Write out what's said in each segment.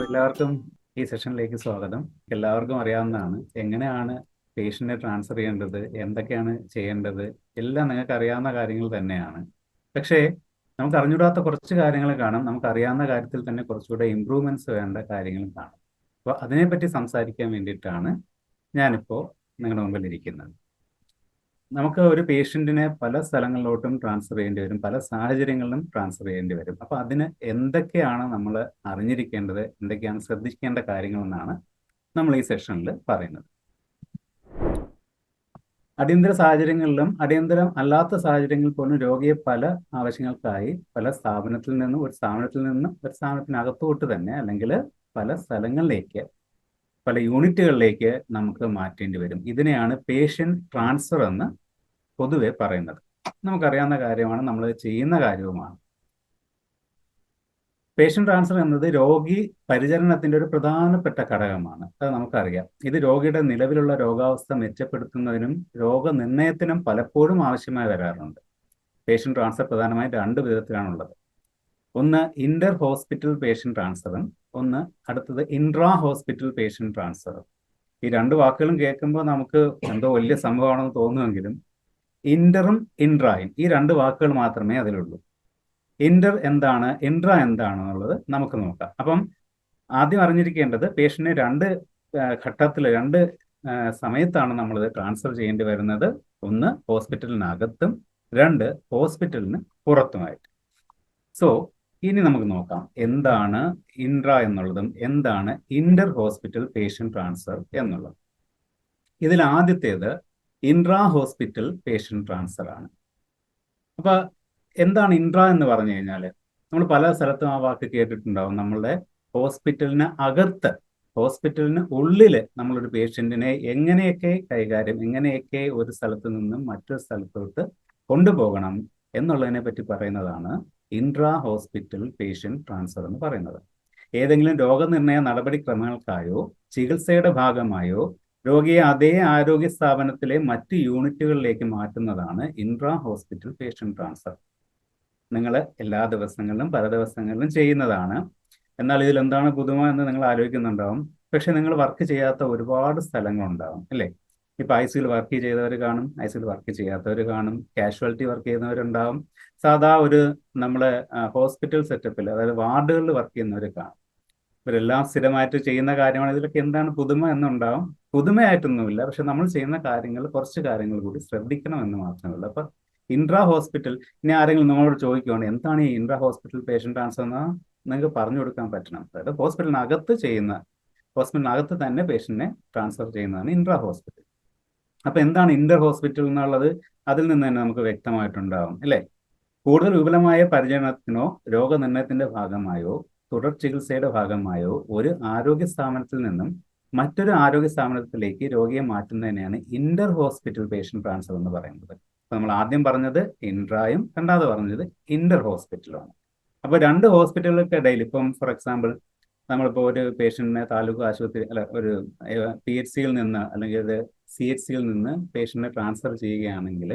എല്ലാവർക്കും ഈ സെഷനിലേക്ക് സ്വാഗതം. എല്ലാവർക്കും അറിയാവുന്നതാണ് എങ്ങനെയാണ് പേഷ്യന്റിനെ ട്രാൻസ്ഫർ ചെയ്യേണ്ടത്, എന്തൊക്കെയാണ് ചെയ്യേണ്ടത്, എല്ലാം നിങ്ങൾക്ക് അറിയാവുന്ന കാര്യങ്ങൾ തന്നെയാണ്. പക്ഷേ നമുക്ക് അറിഞ്ഞൂടാത്ത കുറച്ച് കാര്യങ്ങൾ കാണും, നമുക്ക് അറിയാവുന്ന കാര്യത്തിൽ തന്നെ കുറച്ചുകൂടെ ഇമ്പ്രൂവ്മെന്റ്സ് വേണ്ട കാര്യങ്ങളും കാണും. അപ്പോൾ അതിനെപ്പറ്റി സംസാരിക്കാൻ വേണ്ടിയിട്ടാണ് ഞാനിപ്പോൾ നിങ്ങളുടെ മുമ്പിൽ ഇരിക്കുന്നത്. നമുക്ക് ഒരു പേഷ്യന്റിനെ പല സ്ഥലങ്ങളിലോട്ടും ട്രാൻസ്ഫർ ചെയ്യേണ്ടി വരും, പല സാഹചര്യങ്ങളിലും ട്രാൻസ്ഫർ ചെയ്യേണ്ടി വരും. അപ്പോൾ അതിന് എന്തൊക്കെയാണ് നമ്മൾ അറിഞ്ഞിരിക്കേണ്ടത്, എന്തൊക്കെയാണ് ശ്രദ്ധിക്കേണ്ട കാര്യങ്ങളെന്നാണ് നമ്മൾ ഈ സെഷനിൽ പറയുന്നത്. അടിയന്തര സാഹചര്യങ്ങളിലും അടിയന്തരം അല്ലാത്ത സാഹചര്യങ്ങളിൽ പോലും രോഗിയെ പല ആവശ്യങ്ങൾക്കായി പല സ്ഥാപനത്തിൽ നിന്നും ഒരു സ്ഥാപനത്തിനകത്തോട്ട് തന്നെ അല്ലെങ്കിൽ പല സ്ഥലങ്ങളിലേക്ക്, പല യൂണിറ്റുകളിലേക്ക് നമുക്ക് മാറ്റേണ്ടി വരും. ഇതിനെയാണ് പേഷ്യന്റ് ട്രാൻസ്ഫർ എന്ന് പൊതുവെ പറയുന്നത്. നമുക്കറിയാവുന്ന കാര്യമാണ്, നമ്മൾ ചെയ്യുന്ന കാര്യവുമാണ്. പേഷ്യന്റ് ട്രാൻസ്ഫർ എന്നത് രോഗി പരിചരണത്തിന്റെ ഒരു പ്രധാനപ്പെട്ട ഘടകമാണ്. അത് നമുക്കറിയാം. ഇത് രോഗിയുടെ നിലവിലുള്ള രോഗാവസ്ഥ മെച്ചപ്പെടുത്തുന്നതിനും രോഗനിർണയത്തിനും പലപ്പോഴും ആവശ്യമായി വരാറുണ്ട്. പേഷ്യന്റ് ട്രാൻസ്ഫർ പ്രധാനമായും രണ്ട് വിധത്തിലാണുള്ളത്. ഒന്ന് ഇന്റർ ഹോസ്പിറ്റൽ പേഷ്യന്റ് ട്രാൻസ്ഫറും അടുത്തത് ഇൻട്രാ ഹോസ്പിറ്റൽ പേഷ്യന്റ് ട്രാൻസ്ഫറും. ഈ രണ്ട് വാക്കുകളും കേൾക്കുമ്പോൾ നമുക്ക് എന്തോ വലിയ സംഭവമാണെന്ന് തോന്നുമെങ്കിലും ഇന്ററും ഇൻട്രായും ഈ രണ്ട് വാക്കുകൾ മാത്രമേ അതിലുള്ളൂ. ഇന്റർ എന്താണ്, ഇൻട്രാ എന്താണെന്നുള്ളത് നമുക്ക് നോക്കാം. അപ്പം ആദ്യം അറിഞ്ഞിരിക്കേണ്ടത് പേഷ്യന്റിനെ രണ്ട് ഘട്ടത്തിൽ, രണ്ട് സമയത്താണ് നമ്മളിത് ട്രാൻസ്ഫർ ചെയ്യേണ്ടി വരുന്നത്. ഒന്ന് ഹോസ്പിറ്റലിനകത്തും, രണ്ട് ഹോസ്പിറ്റലിന് പുറത്തുമായിട്ട്. സോ ഇനി നമുക്ക് നോക്കാം എന്താണ് ഇൻട്രാ എന്നുള്ളതും എന്താണ് ഇന്റർ ഹോസ്പിറ്റൽ പേഷ്യന്റ് ട്രാൻസ്ഫർ എന്നുള്ളത്. ഇതിൽ ആദ്യത്തേത് ഇൻട്രാ ഹോസ്പിറ്റൽ പേഷ്യന്റ് ട്രാൻസ്ഫർ ആണ്. അപ്പൊ എന്താണ് ഇൻട്രാ എന്ന് പറഞ്ഞു കഴിഞ്ഞാൽ, നമ്മൾ പല സ്ഥലത്തും ആ വാക്ക് കേട്ടിട്ടുണ്ടാവും. നമ്മളുടെ ഹോസ്പിറ്റലിന് അകത്ത്, ഹോസ്പിറ്റലിന് ഉള്ളില് നമ്മളൊരു പേഷ്യന്റിനെ എങ്ങനെയൊക്കെ ഒരു സ്ഥലത്ത് നിന്നും മറ്റൊരു സ്ഥലത്തോട്ട് കൊണ്ടുപോകണം എന്നുള്ളതിനെ പറ്റി പറയുന്നതാണ് ഇൻട്രാ ഹോസ്പിറ്റൽ പേഷ്യന്റ് ട്രാൻസ്ഫർ എന്ന് പറയുന്നത്. ഏതെങ്കിലും രോഗനിർണയ നടപടിക്രമങ്ങൾക്കായോ ചികിത്സയുടെ ഭാഗമായോ രോഗിയെ അതേ ആരോഗ്യ സ്ഥാപനത്തിലെ മറ്റ് യൂണിറ്റുകളിലേക്ക് മാറ്റുന്നതാണ് ഇൻട്രാ ഹോസ്പിറ്റൽ പേഷ്യന്റ് ട്രാൻസ്ഫർ. നിങ്ങൾ എല്ലാ ദിവസങ്ങളിലും പല ദിവസങ്ങളിലും ചെയ്യുന്നതാണ്. എന്നാൽ ഇതിൽ എന്താണ് പുതുമ എന്ന് നിങ്ങൾ ആലോചിക്കുന്നുണ്ടാവും. പക്ഷെ നിങ്ങൾ വർക്ക് ചെയ്യാത്ത ഒരുപാട് സ്ഥലങ്ങളുണ്ടാവും, അല്ലേ? ഇപ്പൊ ഐസിയിൽ വർക്ക് ചെയ്തവർ കാണും, ഐസിയിൽ വർക്ക് ചെയ്യാത്തവർ കാണും, കാഷ്വാലിറ്റി വർക്ക് ചെയ്യുന്നവരുണ്ടാവും, സാധാ നമ്മളെ ഹോസ്പിറ്റൽ സെറ്റപ്പിൽ, അതായത് വാർഡുകളിൽ വർക്ക് ചെയ്യുന്നവർ കാണും. ഇവരെല്ലാം സ്ഥിരമായിട്ട് ചെയ്യുന്ന കാര്യമാണ്. ഇതിലൊക്കെ എന്താണ് പുതുമ എന്നുണ്ടാവും. പുതുമയായിട്ടൊന്നുമില്ല, പക്ഷെ നമ്മൾ ചെയ്യുന്ന കാര്യങ്ങൾ കുറച്ച് കാര്യങ്ങൾ കൂടി ശ്രദ്ധിക്കണം എന്ന് മാത്രമേ ഉള്ളൂ. അപ്പൊ ഇൻട്രാ ഹോസ്പിറ്റൽ, ഇനി ആരെങ്കിലും നമ്മളോട് ചോദിക്കുകയാണ് എന്താണ് ഈ ഇൻട്രാ ഹോസ്പിറ്റൽ പേഷ്യന്റ് ട്രാൻസ്ഫർ എന്ന്, നിങ്ങൾക്ക് പറഞ്ഞു കൊടുക്കാൻ പറ്റണം. അതായത് ഹോസ്പിറ്റലിനകത്ത് തന്നെ പേഷ്യന്റിനെ ട്രാൻസ്ഫർ ചെയ്യുന്നതാണ് ഇൻട്രാ ഹോസ്പിറ്റൽ. അപ്പൊ എന്താണ് ഇന്റർ ഹോസ്പിറ്റൽ എന്നുള്ളത് അതിൽ നിന്ന് തന്നെ നമുക്ക് വ്യക്തമായിട്ടുണ്ടാവും, അല്ലേ? കൂടുതൽ വിപുലമായ പരിചരണത്തിനോ രോഗനിർണയത്തിന്റെ ഭാഗമായോ തുടർ ചികിത്സയുടെ ഭാഗമായോ ഒരു ആരോഗ്യ സ്ഥാപനത്തിൽ നിന്നും മറ്റൊരു ആരോഗ്യ സ്ഥാപനത്തിലേക്ക് രോഗിയെ മാറ്റുന്നതിനെയാണ് ഇന്റർ ഹോസ്പിറ്റൽ പേഷ്യന്റ് ട്രാൻസ്ഫർ എന്ന് പറയുന്നത്. അപ്പൊ നമ്മൾ ആദ്യം പറഞ്ഞത് ഇൻട്രായും രണ്ടാമത് പറഞ്ഞത് ഇന്റർ ഹോസ്പിറ്റലുമാണ്. അപ്പൊ രണ്ട് ഹോസ്പിറ്റലുകൾക്കിടയിൽ, ഇപ്പം ഫോർ എക്സാമ്പിൾ നമ്മളിപ്പോൾ ഒരു പേഷ്യന്റിനെ താലൂക്ക് ആശുപത്രി ഒരു PHCയിൽ നിന്ന് അല്ലെങ്കിൽ ഒരു CHCയിൽ നിന്ന് പേഷ്യന്റിനെ ട്രാൻസ്ഫർ ചെയ്യുകയാണെങ്കിൽ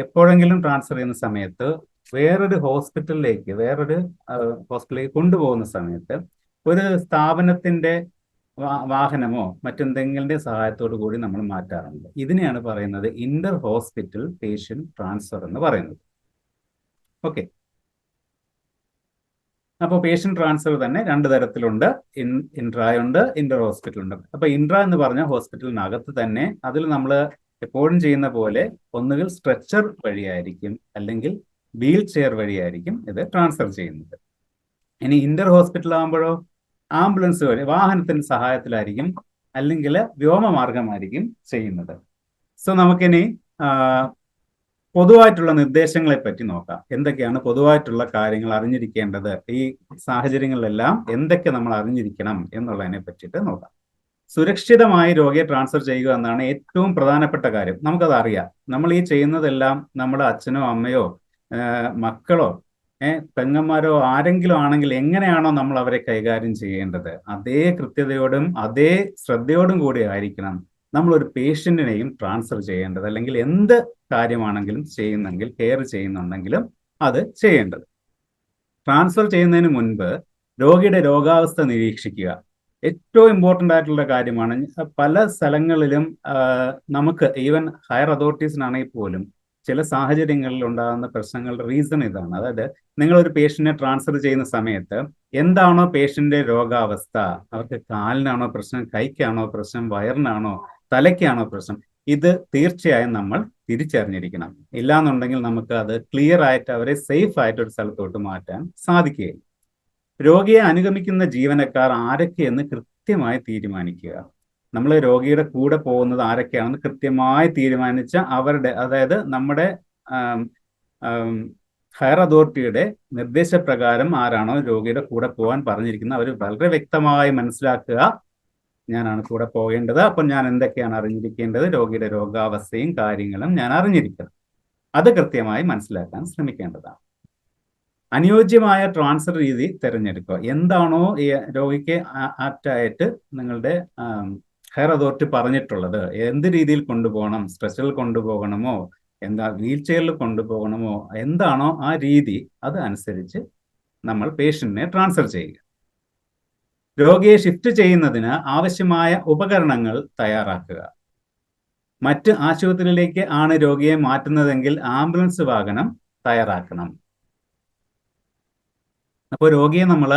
എപ്പോഴെങ്കിലും ട്രാൻസ്ഫർ ചെയ്യുന്ന സമയത്ത് വേറൊരു ഹോസ്പിറ്റലിലേക്ക് കൊണ്ടുപോകുന്ന സമയത്ത് ഒരു സ്ഥാപനത്തിന്റെ വാഹനമോ മറ്റെന്തെങ്കിലും സഹായത്തോടു കൂടി നമ്മൾ മാറ്റാറുണ്ട്. ഇതിനെയാണ് പറയുന്നത് ഇന്റർ ഹോസ്പിറ്റൽ പേഷ്യന്റ് ട്രാൻസ്ഫർ എന്ന് പറയുന്നത്. ഓക്കെ, അപ്പോൾ പേഷ്യന്റ് ട്രാൻസ്ഫർ തന്നെ രണ്ട് തരത്തിലുണ്ട്. ഇൻട്രായുണ്ട്, ഇന്റർ ഹോസ്പിറ്റൽ ഉണ്ട്. അപ്പൊ ഇൻട്രാ എന്ന് പറഞ്ഞാൽ ഹോസ്പിറ്റലിനകത്ത് തന്നെ, അതിൽ നമ്മൾ എപ്പോഴും ചെയ്യുന്ന പോലെ ഒന്നുകിൽ സ്ട്രെച്ചർ വഴിയായിരിക്കും അല്ലെങ്കിൽ വീൽ ചെയർ വഴിയായിരിക്കും ഇത് ട്രാൻസ്ഫർ ചെയ്യുന്നത്. ഇനി ഇന്റർ ഹോസ്പിറ്റൽ ആകുമ്പോഴോ ആംബുലൻസ് വഴി, വാഹനത്തിന്റെ സഹായത്തിലായിരിക്കും അല്ലെങ്കിൽ വ്യോമമാർഗമായിരിക്കും ചെയ്യുന്നത്. സോ നമുക്കിനി പൊതുവായിട്ടുള്ള നിർദ്ദേശങ്ങളെ പറ്റി നോക്കാം. എന്തൊക്കെയാണ് പൊതുവായിട്ടുള്ള കാര്യങ്ങൾ അറിഞ്ഞിരിക്കേണ്ടത്, ഈ സാഹചര്യങ്ങളിലെല്ലാം എന്തൊക്കെ നമ്മൾ അറിഞ്ഞിരിക്കണം എന്നുള്ളതിനെ പറ്റിയിട്ട് നോക്കാം. സുരക്ഷിതമായി രോഗിയെ ട്രാൻസ്ഫർ ചെയ്യുക എന്നാണ് ഏറ്റവും പ്രധാനപ്പെട്ട കാര്യം. നമുക്കത് അറിയാം. നമ്മൾ ഈ ചെയ്യുന്നതെല്ലാം നമ്മുടെ അച്ഛനോ അമ്മയോ മക്കളോ പെങ്ങന്മാരോ ആരെങ്കിലും ആണെങ്കിൽ എങ്ങനെയാണോ നമ്മൾ അവരെ കൈകാര്യം ചെയ്യേണ്ടത്, അതേ കൃത്യതയോടും അതേ ശ്രദ്ധയോടും കൂടി ആയിരിക്കണം നമ്മളൊരു പേഷ്യന്റിനെയും ട്രാൻസ്ഫർ ചെയ്യേണ്ടത്. അല്ലെങ്കിൽ എന്ത് കാര്യമാണെങ്കിലും കെയർ ചെയ്യുന്നുണ്ടെങ്കിലും അത് ചെയ്യേണ്ടത്. ട്രാൻസ്ഫർ ചെയ്യുന്നതിന് മുൻപ് രോഗിയുടെ രോഗാവസ്ഥ നിരീക്ഷിക്കുക. ഏറ്റവും ഇമ്പോർട്ടൻ്റ് ആയിട്ടുള്ള കാര്യമാണ്. പല സ്ഥലങ്ങളിലും നമുക്ക് ഈവൻ ഹയർ അതോറിറ്റീസിനാണെങ്കിൽ പോലും ചില സാഹചര്യങ്ങളിൽ ഉണ്ടാകുന്ന പ്രശ്നങ്ങളുടെ റീസൺ ഇതാണ്. അതായത് നിങ്ങൾ ഒരു പേഷ്യന്റിനെ ട്രാൻസ്ഫർ ചെയ്യുന്ന സമയത്ത് എന്താണോ പേഷ്യന്റിന്റെ രോഗാവസ്ഥ, അവർക്ക് കാലിനാണോ പ്രശ്നം, കൈക്കാണോ പ്രശ്നം, വയറിനാണോ, തലയ്ക്കാണോ പ്രശ്നം, ഇത് തീർച്ചയായും നമ്മൾ തിരിച്ചറിഞ്ഞിരിക്കണം. ഇല്ലാന്നുണ്ടെങ്കിൽ നമുക്ക് അത് ക്ലിയർ ആയിട്ട് അവരെ സേഫ് ആയിട്ട് ഒരു സ്ഥലത്തോട്ട് മാറ്റാൻ സാധിക്കുകയില്ല. രോഗിയെ അനുഗമിക്കുന്ന ജീവനക്കാർ ആരൊക്കെയെന്ന് കൃത്യമായി തീരുമാനിക്കുക. നമ്മൾ രോഗിയുടെ കൂടെ പോകുന്നത് ആരൊക്കെയാണെന്ന് കൃത്യമായി തീരുമാനിച്ച അവരുടെ, അതായത് നമ്മുടെ ഹയർ അതോറിറ്റിയുടെ നിർദ്ദേശപ്രകാരം ആരാണോ രോഗിയുടെ കൂടെ പോകാൻ പറഞ്ഞിരിക്കുന്നത് അവർ വളരെ വ്യക്തമായി മനസ്സിലാക്കുക. ഞാനാണ് കൂടെ പോകേണ്ടത്, അപ്പം ഞാൻ എന്തൊക്കെയാണ് അറിഞ്ഞിരിക്കേണ്ടത്, രോഗിയുടെ രോഗാവസ്ഥയും കാര്യങ്ങളും ഞാൻ അറിഞ്ഞിരിക്കണം. അത് കൃത്യമായി മനസ്സിലാക്കാൻ ശ്രമിക്കേണ്ടതാണ്. അനുയോജ്യമായ ട്രാൻസ്ഫർ രീതി തിരഞ്ഞെടുക്കുക. എന്താണോ ഈ രോഗിക്ക് ആപ്റ്റായിട്ട് നിങ്ങളുടെ ഹയർ അതോറിറ്റി പറഞ്ഞിട്ടുള്ളത്, എന്ത് രീതിയിൽ കൊണ്ടുപോകണം, സ്ട്രെച്ചറിൽ കൊണ്ടുപോകണമോ, വീൽ ചെയറിൽ കൊണ്ടുപോകണമോ, എന്താണോ ആ രീതി, അത് അനുസരിച്ച് നമ്മൾ പേഷ്യന്റിനെ ട്രാൻസ്ഫർ ചെയ്യുക. രോഗിയെ ഷിഫ്റ്റ് ചെയ്യുന്നതിന് ആവശ്യമായ ഉപകരണങ്ങൾ തയ്യാറാക്കുക. മറ്റ് ആശുപത്രിയിലേക്ക് ആണ് രോഗിയെ മാറ്റുന്നതെങ്കിൽ ആംബുലൻസ് വാഹനം തയ്യാറാക്കണം. അപ്പോൾ രോഗിയെ നമ്മൾ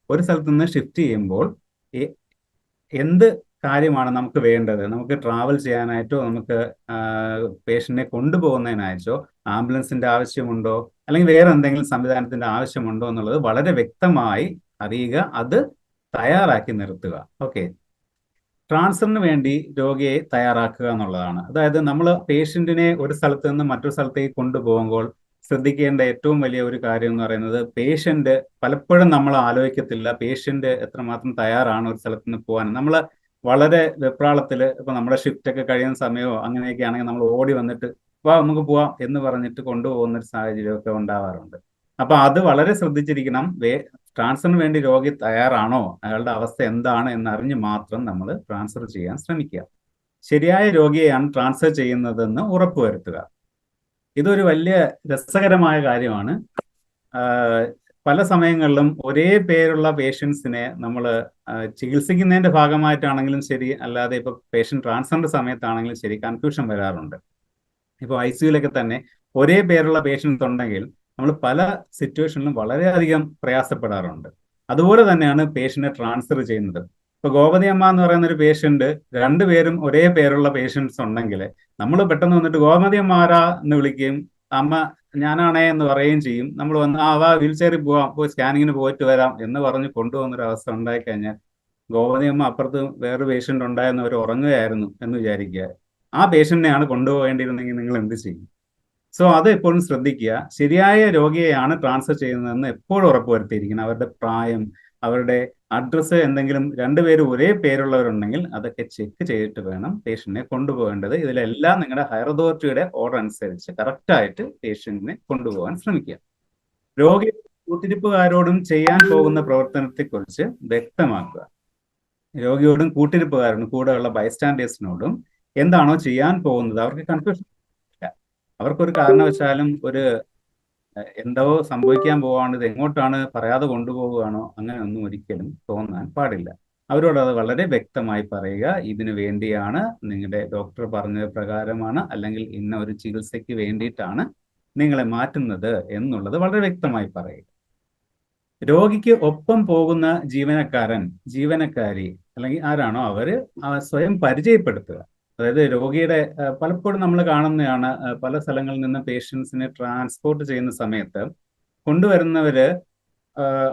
ഒരു സ്ഥലത്ത് നിന്ന് ഷിഫ്റ്റ് ചെയ്യുമ്പോൾ എന്ത് കാര്യമാണ് നമുക്ക് വേണ്ടത്, നമുക്ക് ട്രാവൽ ചെയ്യാനായിട്ടോ നമുക്ക് പേഷ്യന്റിനെ കൊണ്ടുപോകുന്നതിനായിട്ടോ ആംബുലൻസിന്റെ ആവശ്യമുണ്ടോ, അല്ലെങ്കിൽ വേറെ എന്തെങ്കിലും സംവിധാനത്തിന്റെ ആവശ്യമുണ്ടോ എന്നുള്ളത് വളരെ വ്യക്തമായി അറിയുക, അത് തയ്യാറാക്കി നിർത്തുക. ഓക്കെ, ട്രാൻസ്ഫറിന് വേണ്ടി രോഗിയെ തയ്യാറാക്കുക എന്നുള്ളതാണ്. അതായത് നമ്മൾ പേഷ്യന്റിനെ ഒരു സ്ഥലത്ത് നിന്ന് മറ്റൊരു സ്ഥലത്തേക്ക് കൊണ്ടുപോകുമ്പോൾ ശ്രദ്ധിക്കേണ്ട ഏറ്റവും വലിയ ഒരു കാര്യം എന്ന് പറയുന്നത്, പേഷ്യന്റ് പലപ്പോഴും നമ്മൾ ആലോചിക്കത്തില്ല പേഷ്യന്റ് എത്രമാത്രം തയ്യാറാണ് ഒരു സ്ഥലത്ത് നിന്ന് പോകാൻ. നമ്മൾ വളരെ വെപ്രാളത്തിൽ, ഇപ്പൊ നമ്മുടെ ഷിഫ്റ്റ് ഒക്കെ കഴിയുന്ന സമയമോ അങ്ങനെയൊക്കെ ആണെങ്കിൽ നമ്മൾ ഓടി വന്നിട്ട് വാ നമുക്ക് പോവാം എന്ന് പറഞ്ഞിട്ട് കൊണ്ടുപോകുന്ന ഒരു സാഹചര്യമൊക്കെ ഉണ്ടാവാറുണ്ട്. അപ്പൊ അത് വളരെ ശ്രദ്ധിച്ചിരിക്കണം. ട്രാൻസ്ഫറിന് വേണ്ടി രോഗി തയ്യാറാണോ, അയാളുടെ അവസ്ഥ എന്താണ് എന്നറിഞ്ഞ് മാത്രം നമ്മൾ ട്രാൻസ്ഫർ ചെയ്യാൻ ശ്രമിക്കുക. ശരിയായ രോഗിയെയാണ് ട്രാൻസ്ഫർ ചെയ്യുന്നതെന്ന് ഉറപ്പുവരുത്തുക. ഇതൊരു വലിയ രസകരമായ കാര്യമാണ്. പല സമയങ്ങളിലും ഒരേ പേരുള്ള പേഷ്യൻസിനെ നമ്മൾ ചികിത്സിക്കുന്നതിന്റെ ഭാഗമായിട്ടാണെങ്കിലും ശരി, അല്ലാതെ ഇപ്പൊ പേഷ്യന്റ് ട്രാൻസ്ഫറിന്റെ സമയത്താണെങ്കിലും ശരി, കൺഫ്യൂഷൻ വരാറുണ്ട്. ഇപ്പോൾ ICUലൊക്കെ തന്നെ ഒരേ പേരുള്ള പേഷ്യൻസ് ഉണ്ടെങ്കിൽ നമ്മൾ പല സിറ്റുവേഷനിലും വളരെയധികം പ്രയാസപ്പെടാറുണ്ട്. അതുപോലെ തന്നെയാണ് പേഷ്യന്റിനെ ട്രാൻസ്ഫർ ചെയ്യുന്നത്. ഇപ്പൊ ഗോപതി അമ്മ എന്ന് പറയുന്ന ഒരു പേഷ്യന്റ്, രണ്ടുപേരും ഒരേ പേരുള്ള പേഷ്യൻസ് ഉണ്ടെങ്കിൽ നമ്മൾ പെട്ടെന്ന് വന്നിട്ട് ഗോമതി അമ്മ ആരാ എന്ന് വിളിക്കുകയും അമ്മ ഞാനാണേ എന്ന് പറയുകയും ചെയ്യും. നമ്മൾ വന്ന് വാ വീൽ ചെയറിൽ പോവാം, പോയി സ്കാനിങ്ങിന് പോയിട്ട് വരാം എന്ന് പറഞ്ഞ് കൊണ്ടുപോകുന്നൊരു അവസ്ഥ ഉണ്ടായിക്കഴിഞ്ഞാൽ ഗോമതി അമ്മ അപ്പുറത്ത് വേറൊരു പേഷ്യന്റ് ഉണ്ടായെന്ന് അവർ ഉറങ്ങുകയായിരുന്നു എന്ന് വിചാരിക്കുക. ആ പേഷ്യന്റിനെയാണ് കൊണ്ടുപോകേണ്ടിയിരുന്നെങ്കിൽ നിങ്ങൾ എന്ത് ചെയ്യും? സോ അത് എപ്പോഴും ശ്രദ്ധിക്കുക. ശരിയായ രോഗിയെയാണ് ട്രാൻസ്ഫർ ചെയ്യുന്നതെന്ന് എപ്പോഴും ഉറപ്പുവരുത്തിയിരിക്കണം. അവരുടെ പ്രായം, അവരുടെ അഡ്രസ്സ്, എന്തെങ്കിലും രണ്ടുപേരും ഒരേ പേരുള്ളവരുണ്ടെങ്കിൽ അതൊക്കെ ചെക്ക് ചെയ്തിട്ട് വേണം പേഷ്യന്റിനെ കൊണ്ടുപോകേണ്ടത്. ഇതിലെല്ലാം നിങ്ങളുടെ ഹയർ അതോറിറ്റിയുടെ ഓർഡർ അനുസരിച്ച് കറക്റ്റായിട്ട് പേഷ്യന്റിനെ കൊണ്ടുപോകാൻ ശ്രമിക്കുക. രോഗി കൂട്ടിരിപ്പുകാരോടും ചെയ്യാൻ പോകുന്ന പ്രവർത്തനത്തെക്കുറിച്ച് വ്യക്തമാക്കുക. രോഗിയോടും കൂട്ടിരിപ്പുകാരോടും കൂടെയുള്ള ബൈസ്റ്റാൻഡേഴ്സിനോടും എന്താണോ ചെയ്യാൻ പോകുന്നത് അവർക്ക് കൺഫ്യൂഷൻ ഇല്ല. അവർക്കൊരു കാരണവശാലും എന്തോ സംഭവിക്കാൻ പോവാണ്, ഇത് എങ്ങോട്ടാണ് പറയാതെ കൊണ്ടുപോവുകയാണോ, അങ്ങനെ ഒന്നും ഒരിക്കലും തോന്നാൻ പാടില്ല. അവരോട് അത് വളരെ വ്യക്തമായി പറയുക. ഇതിനു വേണ്ടിയാണ്, നിങ്ങളുടെ ഡോക്ടർ പറഞ്ഞ പ്രകാരമാണ്, അല്ലെങ്കിൽ ഇന്ന ഒരു ചികിത്സയ്ക്ക് വേണ്ടിയിട്ടാണ് നിങ്ങളെ മാറ്റുന്നത് എന്നുള്ളത് വളരെ വ്യക്തമായി പറയുക. രോഗിക്ക് ഒപ്പം പോകുന്ന ജീവനക്കാരി അല്ലെങ്കിൽ ആരാണോ അവര് സ്വയം പരിചയപ്പെടുത്തുക. അതായത് രോഗിയുടെ പലപ്പോഴും നമ്മൾ കാണുന്നതാണ്, പല സ്ഥലങ്ങളിൽ നിന്ന് പേഷ്യൻസിനെ ട്രാൻസ്പോർട്ട് ചെയ്യുന്ന സമയത്ത് കൊണ്ടുവരുന്നവര്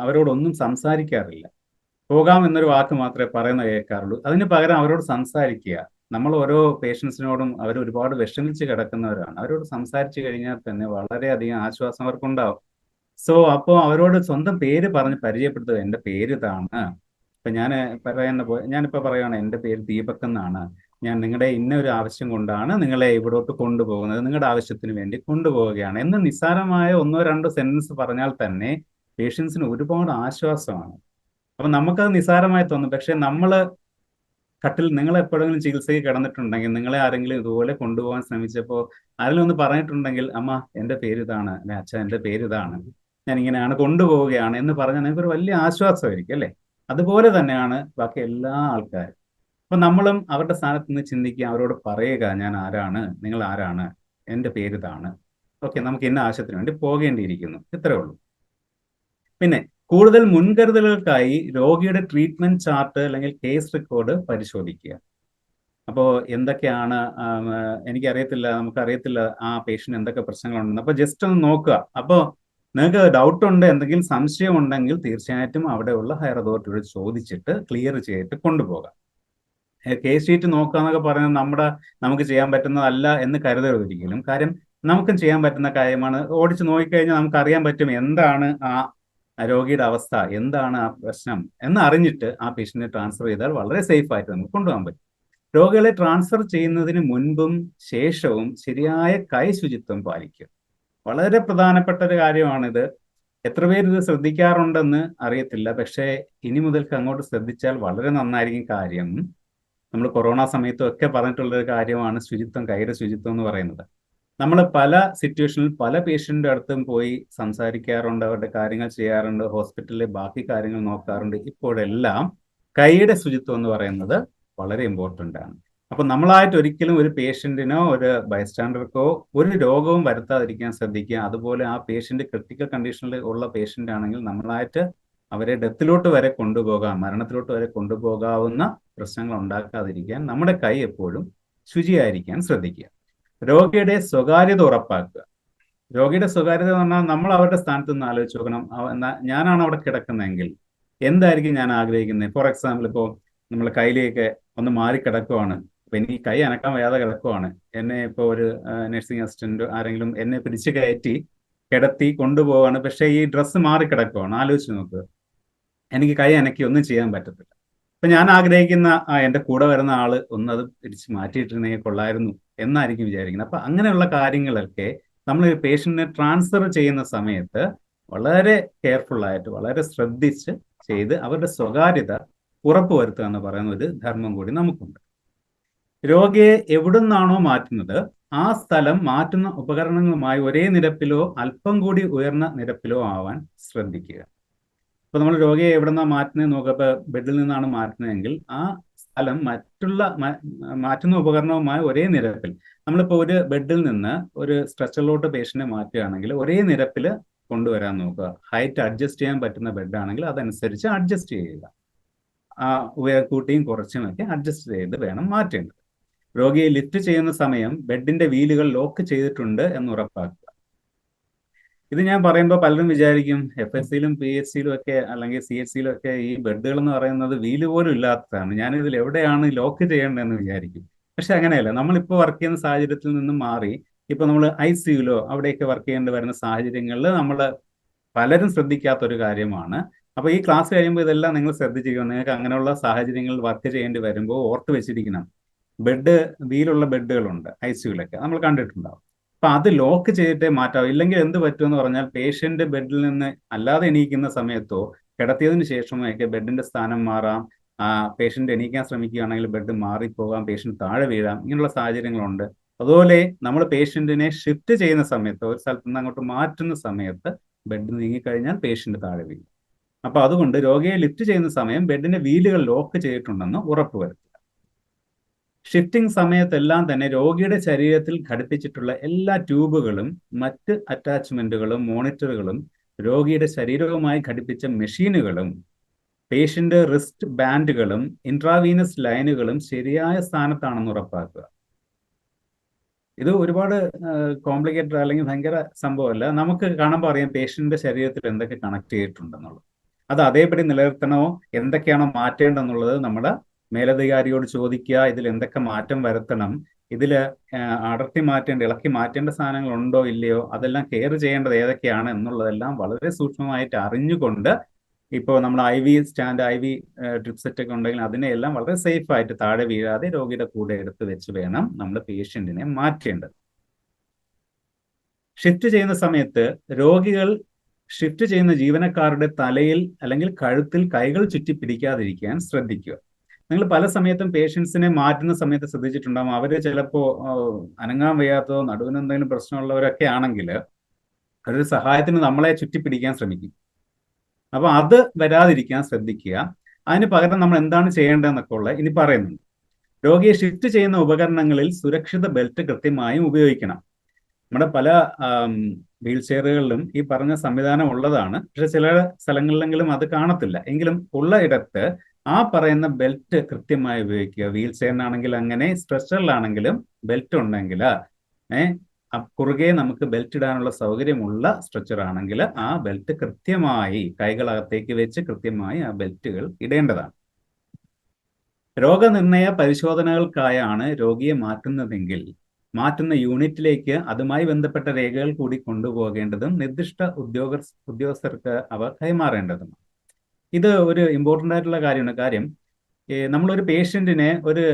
അവരോടൊന്നും സംസാരിക്കാറില്ല. പോകാം എന്നൊരു വാക്ക് മാത്രമേ പറയുന്ന കേൾക്കാറുള്ളൂ. അതിന് പകരം അവരോട് സംസാരിക്കുക. നമ്മൾ ഓരോ പേഷ്യൻസിനോടും അവർ ഒരുപാട് വിഷമിച്ച് കിടക്കുന്നവരാണ്. അവരോട് സംസാരിച്ചു കഴിഞ്ഞാൽ തന്നെ വളരെയധികം ആശ്വാസം അവർക്കുണ്ടാവും. സോ അപ്പോൾ അവരോട് സ്വന്തം പേര് പറഞ്ഞ് പരിചയപ്പെടുത്തുക. എൻ്റെ പേര് ഇതാണ്, ഇപ്പൊ ഞാനിപ്പോ പറയുകയാണ്, എൻ്റെ പേര് ദീപക് എന്നാണ്, ഞാൻ നിങ്ങളുടെ ഇന്ന ഒരു ആവശ്യം കൊണ്ടാണ് നിങ്ങളെ ഇവിടോട്ട് കൊണ്ടുപോകുന്നത്, നിങ്ങളുടെ ആവശ്യത്തിന് വേണ്ടി കൊണ്ടുപോവുകയാണ് എന്ന് നിസ്സാരമായ 1-2 സെന്റൻസ് പറഞ്ഞാൽ തന്നെ പേഷ്യൻസിന് ഒരുപാട് ആശ്വാസമാണ്. അപ്പൊ നമുക്കത് നിസ്സാരമായി തോന്നും. പക്ഷെ നിങ്ങൾ എപ്പോഴെങ്കിലും ചികിത്സയ്ക്ക് കിടന്നിട്ടുണ്ടെങ്കിൽ, നിങ്ങളെ ആരെങ്കിലും ഇതുപോലെ കൊണ്ടുപോകാൻ ശ്രമിച്ചപ്പോൾ ആരെങ്കിലും ഒന്ന് പറഞ്ഞിട്ടുണ്ടെങ്കിൽ, അമ്മ എൻ്റെ പേര് ഇതാണ്, അച്ഛൻ എൻ്റെ പേര് ഇതാണ്, ഞാൻ ഇങ്ങനെയാണ് കൊണ്ടുപോവുകയാണ് എന്ന് പറഞ്ഞാൽ നിങ്ങൾക്ക് ഒരു വലിയ ആശ്വാസമായിരിക്കും അല്ലേ? അതുപോലെ തന്നെയാണ് ബാക്കി എല്ലാ ആൾക്കാരും. അപ്പൊ നമ്മളും അവരുടെ സ്ഥാനത്ത് നിന്ന് ചിന്തിക്കുക, അവരോട് പറയുക, ഞാൻ ആരാണ്, നിങ്ങൾ ആരാണ്, എൻ്റെ പേര് ഇതാണ്, ഓക്കെ, നമുക്ക് ഇന്ന ആവശ്യത്തിന് വേണ്ടി പോകേണ്ടിയിരിക്കുന്നു, ഇത്രേ ഉള്ളൂ. പിന്നെ കൂടുതൽ മുൻകരുതലുകൾക്കായി രോഗിയുടെ ട്രീറ്റ്മെന്റ് ചാർട്ട് അല്ലെങ്കിൽ കേസ് റെക്കോർഡ് പരിശോധിക്കുക. അപ്പോൾ എന്തൊക്കെയാണ്, എനിക്കറിയത്തില്ല, നമുക്കറിയത്തില്ല ആ പേഷ്യന്റ് എന്തൊക്കെ പ്രശ്നങ്ങളുണ്ടെന്ന്. അപ്പോൾ ജസ്റ്റ് ഒന്ന് നോക്കുക. അപ്പോൾ നിങ്ങൾക്ക് ഡൗട്ട് ഉണ്ട്, എന്തെങ്കിലും സംശയം ഉണ്ടെങ്കിൽ തീർച്ചയായിട്ടും അവിടെയുള്ള ഹയർ അതോറിറ്റിയോട് ചോദിച്ചിട്ട് ക്ലിയർ ചെയ്തിട്ട് കൊണ്ടുപോകാം. കേസ് ഷീറ്റ് നോക്കുക എന്നൊക്കെ പറയുന്നത് നമുക്ക് ചെയ്യാൻ പറ്റുന്നതല്ല എന്ന് കരുതരുത് ഒരിക്കലും. കാര്യം നമുക്കും ചെയ്യാൻ പറ്റുന്ന കാര്യമാണ്. ഓടിച്ച് നോക്കിക്കഴിഞ്ഞാൽ നമുക്ക് അറിയാൻ പറ്റും എന്താണ് ആ രോഗിയുടെ അവസ്ഥ, എന്താണ് ആ പ്രശ്നം എന്ന് അറിഞ്ഞിട്ട് ആ പേഷ്യന്റിനെ ട്രാൻസ്ഫർ ചെയ്താൽ വളരെ സേഫ് ആയിട്ട് നമുക്ക് കൊണ്ടുപോകാൻ പറ്റും. രോഗികളെ ട്രാൻസ്ഫർ ചെയ്യുന്നതിന് മുൻപും ശേഷവും ശരിയായ കൈ ശുചിത്വം പാലിക്കുക. വളരെ പ്രധാനപ്പെട്ട ഒരു കാര്യമാണിത്. എത്ര പേര് ഇത് ശ്രദ്ധിക്കാറുണ്ടെന്ന് അറിയത്തില്ല, പക്ഷേ ഇനി മുതൽക്ക് അങ്ങോട്ട് ശ്രദ്ധിച്ചാൽ വളരെ നന്നായിരിക്കും. കാര്യം നമ്മൾ കൊറോണ സമയത്തും ഒക്കെ പറഞ്ഞിട്ടുള്ളൊരു കാര്യമാണ് ശുചിത്വം, കൈയുടെ ശുചിത്വം എന്ന് പറയുന്നത്. നമ്മൾ പല സിറ്റുവേഷനിൽ പല പേഷ്യൻ്റെ അടുത്തും പോയി സംസാരിക്കാറുണ്ട്, അവരുടെ കാര്യങ്ങൾ ചെയ്യാറുണ്ട്, ഹോസ്പിറ്റലിലെ ബാക്കി കാര്യങ്ങൾ നോക്കാറുണ്ട്. ഇപ്പോഴെല്ലാം കൈയുടെ ശുചിത്വം എന്ന് പറയുന്നത് വളരെ ഇമ്പോർട്ടൻ്റ് ആണ്. അപ്പം നമ്മളായിട്ട് ഒരിക്കലും ഒരു പേഷ്യൻറ്റിനോ ഒരു ബൈസ്റ്റാൻഡർക്കോ ഒരു രോഗവും വരുത്താതിരിക്കാൻ ശ്രദ്ധിക്കുക. അതുപോലെ ആ പേഷ്യൻ്റ് ക്രിട്ടിക്കൽ കണ്ടീഷനിൽ ഉള്ള പേഷ്യൻ്റ് ആണെങ്കിൽ നമ്മളായിട്ട് അവരെ ഡെത്തിലോട്ട് വരെ കൊണ്ടുപോകാം, മരണത്തിലോട്ട് വരെ കൊണ്ടുപോകാവുന്ന പ്രശ്നങ്ങൾ ഉണ്ടാക്കാതിരിക്കാൻ നമ്മുടെ കൈ എപ്പോഴും ശുചിയായിരിക്കാൻ ശ്രദ്ധിക്കുക. രോഗിയുടെ സ്വകാര്യത ഉറപ്പാക്കുക. രോഗിയുടെ സ്വകാര്യത എന്ന് പറഞ്ഞാൽ നമ്മൾ അവരുടെ സ്ഥാനത്ത് നിന്ന് ആലോചിച്ച് നോക്കണം. ഞാനാണ് അവിടെ കിടക്കുന്നതെങ്കിൽ എന്തായിരിക്കും ഞാൻ ആഗ്രഹിക്കുന്നത്? ഫോർ എക്സാമ്പിൾ, ഇപ്പോൾ നമ്മൾ കയ്യിലേക്ക് ഒന്ന് മാറി കിടക്കുവാണ്, അപ്പൊ എനിക്ക് കൈ അനക്കാൻ വയ്യാതെ കിടക്കുവാണ്, എന്നെ ഇപ്പോൾ ഒരു നഴ്സിംഗ് അസിസ്റ്റന്റ് ആരെങ്കിലും എന്നെ പിടിച്ച് കയറ്റി കിടത്തി കൊണ്ടുപോവാണ്, പക്ഷേ ഈ ഡ്രസ്സ് മാറി കിടക്കുവാണ്. ആലോചിച്ച് നോക്കുക, എനിക്ക് കൈ അനക്കി ഒന്നും ചെയ്യാൻ പറ്റത്തില്ല. അപ്പൊ ഞാൻ ആഗ്രഹിക്കുന്ന എൻ്റെ കൂടെ വരുന്ന ആള് അത് പിടിച്ച് മാറ്റിയിട്ടിരുന്നെങ്കിൽ കൊള്ളായിരുന്നു എന്നായിരിക്കും വിചാരിക്കുന്നത്. അപ്പൊ അങ്ങനെയുള്ള കാര്യങ്ങളൊക്കെ നമ്മൾ പേഷ്യന്റിനെ ട്രാൻസ്ഫർ ചെയ്യുന്ന സമയത്ത് വളരെ കെയർഫുൾ ആയിട്ട് വളരെ ശ്രദ്ധിച്ച് ചെയ്ത് അവരുടെ സ്വകാര്യത ഉറപ്പുവരുത്തുക എന്ന് പറയുന്ന ഒരു ധർമ്മം കൂടി നമുക്കുണ്ട്. രോഗിയെ എവിടുന്നാണോ മാറ്റുന്നത് ആ സ്ഥലം മാറ്റുന്ന ഉപകരണങ്ങളുമായി ഒരേ നിരപ്പിലോ അല്പം കൂടി ഉയർന്ന നിരപ്പിലോ ആവാൻ ശ്രദ്ധിക്കുക. ഇപ്പൊ നമ്മൾ രോഗിയെ എവിടുന്നാണ് മാറ്റുന്നത് നോക്കുക. ഇപ്പൊ ബെഡിൽ നിന്നാണ് മാറ്റുന്നതെങ്കിൽ ആ സ്ഥലം മാറ്റുന്ന ഉപകരണവുമായി ഒരേ നിരപ്പിൽ, നമ്മളിപ്പോൾ ഒരു ബെഡിൽ നിന്ന് ഒരു സ്ട്രെച്ചറിലോട്ട് പേഷ്യന്റിനെ മാറ്റുകയാണെങ്കിൽ ഒരേ നിരപ്പിൽ കൊണ്ടുവരാൻ നോക്കുക. ഹൈറ്റ് അഡ്ജസ്റ്റ് ചെയ്യാൻ പറ്റുന്ന ബെഡാണെങ്കിൽ അതനുസരിച്ച് അഡ്ജസ്റ്റ് ചെയ്യുക. കൂട്ടിയും കുറച്ചുമൊക്കെ അഡ്ജസ്റ്റ് ചെയ്ത് വേണം മാറ്റേണ്ടത്. രോഗിയെ ലിഫ്റ്റ് ചെയ്യുന്ന സമയം ബെഡിന്റെ വീലുകൾ ലോക്ക് ചെയ്തിട്ടുണ്ട് എന്ന് ഉറപ്പാക്കുക. ഇത് ഞാൻ പറയുമ്പോൾ പലരും വിചാരിക്കും FSCയിലും PHCയിലും ഒക്കെ അല്ലെങ്കിൽ CHCയിലും ഒക്കെ ഈ ബെഡുകൾ എന്ന് പറയുന്നത് വീല് പോലും ഇല്ലാത്തതാണ്, ഞാനിതിൽ എവിടെയാണ് ലോക്ക് ചെയ്യേണ്ടതെന്ന് വിചാരിക്കും. പക്ഷെ അങ്ങനെയല്ല. നമ്മളിപ്പോൾ വർക്ക് ചെയ്യുന്ന സാഹചര്യത്തിൽ നിന്നും മാറി ഇപ്പൊ നമ്മൾ ICUയിലോ അവിടെയൊക്കെ വർക്ക് ചെയ്യേണ്ടി വരുന്ന സാഹചര്യങ്ങളിൽ നമ്മൾ പലരും ശ്രദ്ധിക്കാത്തൊരു കാര്യമാണ്. അപ്പൊ ഈ ക്ലാസ് കഴിയുമ്പോൾ ഇതെല്ലാം നിങ്ങൾ ശ്രദ്ധിച്ചിരിക്കണം. നിങ്ങൾക്ക് അങ്ങനെയുള്ള സാഹചര്യങ്ങളിൽ വർക്ക് ചെയ്യേണ്ടി വരുമ്പോൾ ഓർത്ത് വെച്ചിരിക്കണം, വീലുള്ള ബെഡുകളുണ്ട് ICUയിലൊക്കെ, നമ്മൾ കണ്ടിട്ടുണ്ടാവും. അപ്പൊ അത് ലോക്ക് ചെയ്തിട്ടേ മാറ്റാവും. ഇല്ലെങ്കിൽ എന്ത് പറ്റുമെന്ന് പറഞ്ഞാൽ പേഷ്യന്റ് ബെഡിൽ നിന്ന് അല്ലാതെ എണീക്കുന്ന സമയത്തോ കിടത്തിയതിനു ശേഷമോ ഒക്കെ ബെഡിന്റെ സ്ഥാനം മാറാം. പേഷ്യന്റ് എണീക്കാൻ ശ്രമിക്കുകയാണെങ്കിൽ ബെഡ് മാറിപ്പോകാം, പേഷ്യന്റ് താഴെ വീഴാം, ഇങ്ങനെയുള്ള സാഹചര്യങ്ങളുണ്ട്. അതുപോലെ നമ്മൾ പേഷ്യന്റിനെ ഷിഫ്റ്റ് ചെയ്യുന്ന സമയത്ത് ഒരു സ്ഥലത്ത് നിന്ന് അങ്ങോട്ട് മാറ്റുന്ന സമയത്ത് ബെഡ് നീങ്ങിക്കഴിഞ്ഞാൽ പേഷ്യന്റ് താഴെ വീഴും. അപ്പൊ അതുകൊണ്ട് രോഗിയെ ലിഫ്റ്റ് ചെയ്യുന്ന സമയം ബെഡിന്റെ വീലുകൾ ലോക്ക് ചെയ്തിട്ടുണ്ടെന്ന് ഉറപ്പുവരുത്തുക. ഷിഫ്റ്റിംഗ് സമയത്തെല്ലാം തന്നെ രോഗിയുടെ ശരീരത്തിൽ ഘടിപ്പിച്ചിട്ടുള്ള എല്ലാ ട്യൂബുകളും മറ്റ് അറ്റാച്ച്മെന്റുകളും മോണിറ്ററുകളും രോഗിയുടെ ശരീരവുമായി ഘടിപ്പിച്ച മെഷീനുകളും പേഷ്യന്റ് റിസ്റ്റ് ബാൻഡുകളും ഇൻട്രാവീനസ് ലൈനുകളും ശരിയായ സ്ഥാനത്താണെന്ന് ഉറപ്പാക്കുക. ഇത് ഒരുപാട് കോംപ്ലിക്കേറ്റഡ് അല്ലെങ്കിൽ ഭയങ്കര സംഭവമല്ല. നമുക്ക് കാണുമ്പോൾ അറിയാം പേഷ്യന്റിന്റെ ശരീരത്തിൽ എന്തൊക്കെ കണക്ട് ചെയ്തിട്ടുണ്ടെന്നുള്ളത്. അത് അതേപടി നിലനിർത്തണോ, എന്തൊക്കെയാണോ മാറ്റേണ്ടെന്നുള്ളത് നമ്മുടെ മേലധികാരിയോട് ചോദിക്കുക. ഇതിൽ എന്തൊക്കെ മാറ്റം വരുത്തണം, ഇതിൽ അടർത്തി മാറ്റേണ്ട ഇളക്കി മാറ്റേണ്ട സാധനങ്ങൾ ഉണ്ടോ ഇല്ലയോ, അതെല്ലാം കെയർ ചെയ്യേണ്ടത് ഏതൊക്കെയാണ് എന്നുള്ളതെല്ലാം വളരെ സൂക്ഷ്മമായിട്ട് അറിഞ്ഞുകൊണ്ട്, ഇപ്പോൾ നമ്മൾ IV stand IV drip set ഒക്കെ ഉണ്ടെങ്കിൽ അതിനെല്ലാം വളരെ സേഫ് ആയിട്ട് താഴെ വീഴാതെ രോഗിയുടെ കൂടെ എടുത്ത് വെച്ച് വേണം നമ്മൾ പേഷ്യന്റിനെ മാറ്റേണ്ടത്. ഷിഫ്റ്റ് ചെയ്യുന്ന സമയത്ത് രോഗികൾ ഷിഫ്റ്റ് ചെയ്യുന്ന ജീവനക്കാരുടെ തലയിൽ അല്ലെങ്കിൽ കഴുത്തിൽ കൈകൾ ചുറ്റി പിടിക്കാതിരിക്കാൻ ശ്രദ്ധിക്കുക. നിങ്ങൾ പല സമയത്തും പേഷ്യൻസിനെ മാറ്റുന്ന സമയത്ത് ശ്രദ്ധിച്ചിട്ടുണ്ടാകും, അവർ ചിലപ്പോൾ അനങ്ങാൻ വയ്യാത്തതോ നടുവിന് എന്തെങ്കിലും പ്രശ്നമുള്ളവരൊക്കെ ആണെങ്കിൽ ഒരു സഹായത്തിന് നമ്മളെ ചുറ്റിപ്പിടിക്കാൻ ശ്രമിക്കും. അപ്പൊ അത് വരാതിരിക്കാൻ ശ്രദ്ധിക്കുക. അതിന് പകരം നമ്മൾ എന്താണ് ചെയ്യേണ്ടതെന്നൊക്കെ ഉള്ളത് ഇനി പറയുന്നുണ്ട്. രോഗിയെ ഷിഫ്റ്റ് ചെയ്യുന്ന ഉപകരണങ്ങളിൽ സുരക്ഷിത ബെൽറ്റ് കൃത്യമായും ഉപയോഗിക്കണം. നമ്മുടെ പല വീൽ ചെയറുകളിലും ഈ പറഞ്ഞ സംവിധാനം ഉള്ളതാണ്. പക്ഷെ ചില സ്ഥലങ്ങളിലെങ്കിലും അത് കാണത്തില്ല. എങ്കിലും ഉള്ള ഇടത്ത് ആ പറയുന്ന ബെൽറ്റ് കൃത്യമായി ഉപയോഗിക്കുക. വീൽ ചെയറിനാണെങ്കിൽ അങ്ങനെ, സ്ട്രെച്ചറിലാണെങ്കിലും ബെൽറ്റ് ഉണ്ടെങ്കിൽ കുറുകെ നമുക്ക് ബെൽറ്റ് ഇടാനുള്ള സൗകര്യമുള്ള സ്ട്രെച്ചർ ആണെങ്കിൽ ആ ബെൽറ്റ് കൃത്യമായി കൈകളകത്തേക്ക് വെച്ച് കൃത്യമായി ആ ബെൽറ്റുകൾ ഇടേണ്ടതാണ്. രോഗനിർണയ പരിശോധനകൾക്കായാണ് രോഗിയെ മാറ്റുന്നതെങ്കിൽ മാറ്റുന്ന യൂണിറ്റിലേക്ക് അതുമായി ബന്ധപ്പെട്ട രേഖകൾ കൂടി കൊണ്ടുപോകേണ്ടതും നിർദ്ദിഷ്ട ഉദ്യോഗസ്ഥർക്ക് അവ കൈമാറേണ്ടതുമാണ്. ഇത് ഒരു ഇമ്പോർട്ടൻ്റ് ആയിട്ടുള്ള കാര്യമാണ്. കാര്യം നമ്മളൊരു പേഷ്യൻറ്റിനെ ഒരു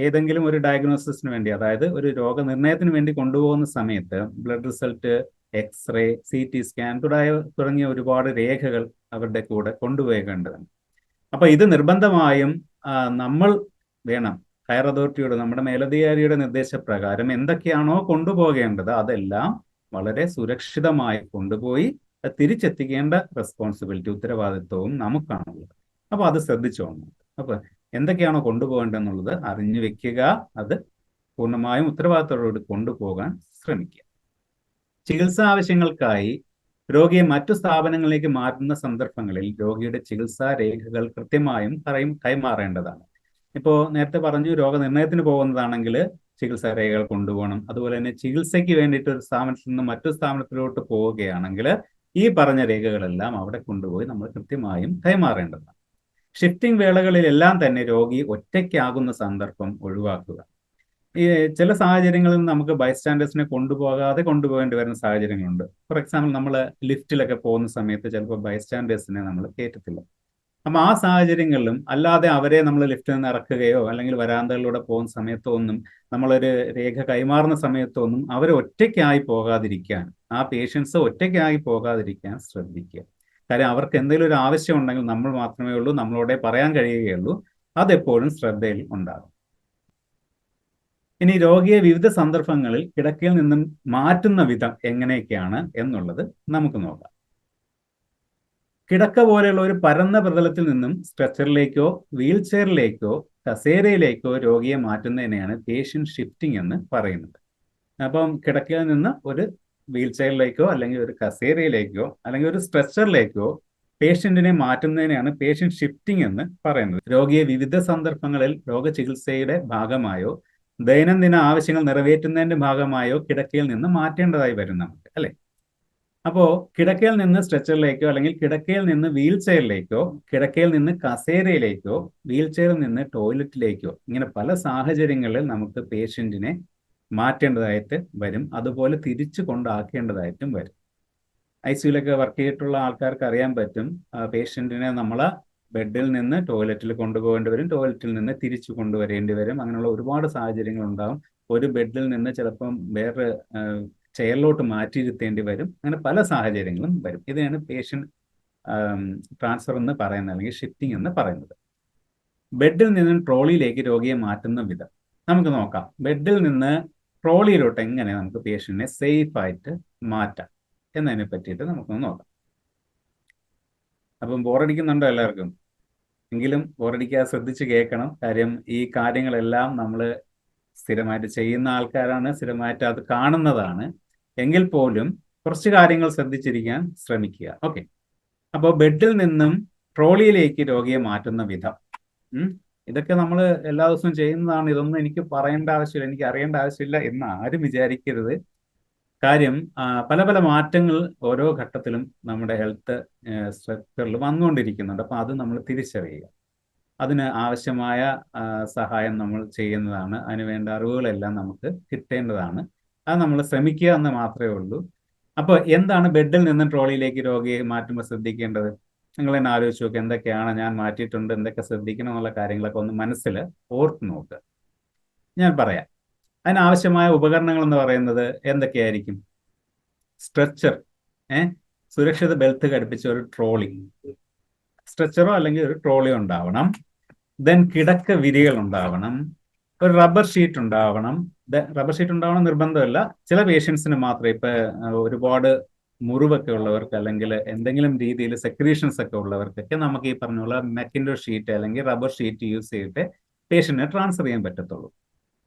ഏതെങ്കിലും ഒരു ഡയഗ്നോസിസിന് വേണ്ടി, അതായത് ഒരു രോഗനിർണയത്തിന് വേണ്ടി കൊണ്ടുപോകുന്ന സമയത്ത് blood result, X-ray, CT scan തുടങ്ങിയ ഒരുപാട് രേഖകൾ അവരുടെ കൂടെ കൊണ്ടുപോകേണ്ടതാണ്. അപ്പൊ ഇത് നിർബന്ധമായും നമ്മൾ വേണം ഹയർ അതോറിറ്റിയുടെ, നമ്മുടെ മേലധികാരിയുടെ നിർദ്ദേശപ്രകാരം എന്തൊക്കെയാണോ കൊണ്ടുപോകേണ്ടത് അതെല്ലാം വളരെ സുരക്ഷിതമായി കൊണ്ടുപോയി തിരിച്ചെത്തിക്കേണ്ട റെസ്പോൺസിബിലിറ്റി, ഉത്തരവാദിത്വവും നമുക്കാണുള്ളത്. അപ്പൊ അത് ശ്രദ്ധിച്ചോണം. അപ്പൊ എന്തൊക്കെയാണോ കൊണ്ടുപോകേണ്ടതെന്നുള്ളത് അറിഞ്ഞു വെക്കുക, അത് പൂർണ്ണമായും ഉത്തരവാദിത്തത്തോടുകൂടി കൊണ്ടുപോകാൻ ശ്രമിക്കുക. ചികിത്സാ ആവശ്യങ്ങൾക്കായി രോഗിയെ മറ്റു സ്ഥാപനങ്ങളിലേക്ക് മാറ്റുന്ന സന്ദർഭങ്ങളിൽ രോഗിയുടെ ചികിത്സാ രേഖകൾ കൃത്യമായും കൈമാറേണ്ടതാണ്. ഇപ്പോൾ നേരത്തെ പറഞ്ഞു, രോഗനിർണയത്തിന് പോകുന്നതാണെങ്കിൽ ചികിത്സാ രേഖകൾ കൊണ്ടുപോകണം. അതുപോലെ തന്നെ ചികിത്സയ്ക്ക് വേണ്ടിയിട്ട് ഒരു സ്ഥാപനത്തിൽ നിന്ന് മറ്റു സ്ഥാപനത്തിലോട്ട് പോവുകയാണെങ്കിൽ ഈ പറഞ്ഞ രേഖകളെല്ലാം അവിടെ കൊണ്ടുപോയി നമ്മൾ കൃത്യമായും കൈമാറേണ്ടതാണ്. ഷിഫ്റ്റിംഗ് വേളകളിലെല്ലാം തന്നെ രോഗി ഒറ്റയ്ക്കാകുന്ന സന്ദർഭം ഒഴിവാക്കുക. ഈ ചില സാഹചര്യങ്ങളിൽ നമുക്ക് ബൈസ്റ്റാൻഡേഴ്സിനെ കൊണ്ടുപോകേണ്ടി വരുന്ന സാഹചര്യങ്ങളുണ്ട്. ഫോർ എക്സാമ്പിൾ, നമ്മൾ ലിഫ്റ്റിലൊക്കെ പോകുന്ന സമയത്ത് ചിലപ്പോൾ ബൈസ്റ്റാൻഡേഴ്സിനെ നമ്മൾ കയറ്റത്തില്ല. അപ്പം ആ സാഹചര്യങ്ങളിലും അല്ലാതെ അവരെ നമ്മൾ ലിഫ്റ്റിൽ നിന്ന് ഇറക്കുകയോ അല്ലെങ്കിൽ വരാന്തകളിലൂടെ പോകുന്ന സമയത്തോ ഒന്നും, നമ്മളൊരു രേഖ കൈമാറുന്ന സമയത്തോ ഒന്നും അവർ ഒറ്റയ്ക്കായി പോകാതിരിക്കാൻ, ആ പേഷ്യൻസ് ഒറ്റയ്ക്കായി പോകാതിരിക്കാൻ ശ്രദ്ധിക്കുക. കാര്യം അവർക്ക് എന്തെങ്കിലും ഒരു ആവശ്യം ഉണ്ടെങ്കിൽ നമ്മൾ മാത്രമേ ഉള്ളൂ, നമ്മളോടെ പറയാൻ കഴിയുകയുള്ളൂ. അതെപ്പോഴും ശ്രദ്ധയിൽ ഉണ്ടാകും. ഇനി രോഗിയെ വിവിധ സന്ദർഭങ്ങളിൽ കിടക്കയിൽ നിന്നും മാറ്റുന്ന വിധം എങ്ങനെയൊക്കെയാണ് എന്നുള്ളത് നമുക്ക് നോക്കാം. കിടക്ക പോലെയുള്ള ഒരു പരന്ന പ്രതലത്തിൽ നിന്നും സ്ട്രെച്ചറിലേക്കോ വീൽ ചെയറിലേക്കോ കസേരയിലേക്കോ രോഗിയെ മാറ്റുന്നതിനെയാണ് പേഷ്യന്റ് ഷിഫ്റ്റിംഗ് എന്ന് പറയുന്നത്. അപ്പം കിടക്കയിൽ നിന്ന് ഒരു വീൽ ചെയറിലേക്കോ അല്ലെങ്കിൽ ഒരു കസേരയിലേക്കോ അല്ലെങ്കിൽ ഒരു സ്ട്രെച്ചറിലേക്കോ പേഷ്യന്റിനെ മാറ്റുന്നതിനെയാണ് പേഷ്യന്റ് ഷിഫ്റ്റിംഗ് എന്ന് പറയുന്നത്. രോഗിയെ വിവിധ സന്ദർഭങ്ങളിൽ രോഗചികിത്സയുടെ ഭാഗമായോ ദൈനംദിന ആവശ്യങ്ങൾ നിറവേറ്റുന്നതിന്റെ ഭാഗമായോ കിടക്കയിൽ നിന്ന് മാറ്റേണ്ടതായി വരും നമുക്ക്, അല്ലെ? അപ്പോൾ കിടക്കയിൽ നിന്ന് സ്ട്രെച്ചറിലേക്കോ അല്ലെങ്കിൽ കിടക്കയിൽ നിന്ന് വീൽ ചെയറിലേക്കോ, കിടക്കയിൽ നിന്ന് കസേരയിലേക്കോ, വീൽ ചെയറിൽ നിന്ന് ടോയ്ലറ്റിലേക്കോ, ഇങ്ങനെ പല സാഹചര്യങ്ങളിൽ നമുക്ക് പേഷ്യന്റിനെ മാറ്റേണ്ടതായിട്ട് വരും. അതുപോലെ തിരിച്ചു കൊണ്ടാക്കേണ്ടതായിട്ടും വരും. ICUലൊക്കെ വർക്ക് ചെയ്തിട്ടുള്ള ആൾക്കാർക്ക് അറിയാൻ പറ്റും, പേഷ്യന്റിനെ നമ്മൾ ബെഡിൽ നിന്ന് ടോയ്ലറ്റിൽ കൊണ്ടുപോകേണ്ടി വരും, ടോയ്ലറ്റിൽ നിന്ന് തിരിച്ചു കൊണ്ടുവരേണ്ടി വരും. അങ്ങനെയുള്ള ഒരുപാട് സാഹചര്യങ്ങൾ ഉണ്ടാകും. ഒരു ബെഡിൽ നിന്ന് ചിലപ്പം വേറെ ചെയറിലോട്ട് മാറ്റിയിരുത്തേണ്ടി വരും. അങ്ങനെ പല സാഹചര്യങ്ങളും വരും. ഇതിനാണ് പേഷ്യന്റ് ട്രാൻസ്ഫർ എന്ന് പറയുന്നത്, അല്ലെങ്കിൽ ഷിഫ്റ്റിംഗ് എന്ന് പറയുന്നത്. ബെഡിൽ നിന്നും ട്രോളിയിലേക്ക് രോഗിയെ മാറ്റുന്ന വിധം നമുക്ക് നോക്കാം. ബെഡിൽ നിന്ന് ട്രോളിയിലോട്ട് എങ്ങനെ നമുക്ക് പേഷ്യന്റിനെ സേഫ് ആയിട്ട് മാറ്റാം എന്നതിനെ പറ്റിയിട്ട് നമുക്കൊന്ന് നോക്കാം. അപ്പം ബോറടിക്കുന്നുണ്ടോ എല്ലാവർക്കും? എങ്കിലും ബോറടിക്കാതെ ശ്രദ്ധിച്ച് കേൾക്കണം. കാര്യം ഈ കാര്യങ്ങളെല്ലാം നമ്മൾ സ്ഥിരമായിട്ട് ചെയ്യുന്ന ആൾക്കാരാണ്, സ്ഥിരമായിട്ട് അത് കാണുന്നതാണ്. എങ്കിൽ പോലും കുറച്ച് കാര്യങ്ങൾ ശ്രദ്ധിച്ചിരിക്കാൻ ശ്രമിക്കുക. ഓക്കെ, അപ്പോൾ ബെഡിൽ നിന്നും ട്രോളിയിലേക്ക് രോഗിയെ മാറ്റുന്ന വിധം, ഇതൊക്കെ നമ്മൾ എല്ലാ ദിവസവും ചെയ്യുന്നതാണ്. ഇതൊന്നും എനിക്ക് പറയേണ്ട ആവശ്യമില്ല, എനിക്ക് അറിയേണ്ട ആവശ്യമില്ല എന്ന് ആരും വിചാരിക്കരുത്. കാര്യം പല പല മാറ്റങ്ങൾ ഓരോ ഘട്ടത്തിലും നമ്മുടെ ഹെൽത്ത് സ്ട്രക്ചറിൽ വന്നുകൊണ്ടിരിക്കുന്നുണ്ട്. അപ്പം അത് നമ്മൾ തിരിച്ചറിയുക, അതിന് ആവശ്യമായ സഹായം നമ്മൾ ചെയ്യുന്നതാണ്. അതിനുവേണ്ട അറിവുകളെല്ലാം നമുക്ക് കിട്ടേണ്ടതാണ്. അത് നമ്മൾ ശ്രമിക്കുക എന്ന് മാത്രമേ ഉള്ളൂ. അപ്പോൾ എന്താണ് ബെഡിൽ നിന്ന് ട്രോളിയിലേക്ക് രോഗിയെ മാറ്റുമ്പോൾ ശ്രദ്ധിക്കേണ്ടത്? നിങ്ങൾ തന്നെ ആലോചിച്ച് നോക്കുക, എന്തൊക്കെയാണ് ഞാൻ മാറ്റിയിട്ടുണ്ട്, എന്തൊക്കെ ശ്രദ്ധിക്കണം എന്നുള്ള കാര്യങ്ങളൊക്കെ ഒന്ന് മനസ്സിൽ ഓർത്ത് നോക്കുക. ഞാൻ പറയാം. അതിനാവശ്യമായ ഉപകരണങ്ങൾ എന്ന് പറയുന്നത് എന്തൊക്കെയായിരിക്കും? സ്ട്രെച്ചർ, സുരക്ഷിത ബെൽറ്റ് ഘടിപ്പിച്ച ഒരു ട്രോളി, സ്ട്രെച്ചറോ അല്ലെങ്കിൽ ഒരു ട്രോളിയോ ഉണ്ടാവണം. ദെൻ കിടക്ക വിരികൾ ഉണ്ടാവണം. ഒരു റബ്ബർ ഷീറ്റ് ഉണ്ടാവണം. റബ്ബർ ഷീറ്റ് ഉണ്ടാവണം നിർബന്ധമല്ല, ചില പേഷ്യൻസിന് മാത്രമേ. ഇപ്പൊ ഒരുപാട് മുറിവൊക്കെ ഉള്ളവർക്ക് അല്ലെങ്കിൽ എന്തെങ്കിലും രീതിയിൽ സെക്രീഷൻസ് ഒക്കെ ഉള്ളവർക്കൊക്കെ നമുക്ക് ഈ പറഞ്ഞുള്ള മെക്കിൻഡോ ഷീറ്റ് അല്ലെങ്കിൽ റബ്ബർ ഷീറ്റ് യൂസ് ചെയ്തിട്ട് പേഷ്യന്റിനെ ട്രാൻസ്ഫർ ചെയ്യാൻ പറ്റത്തുള്ളൂ.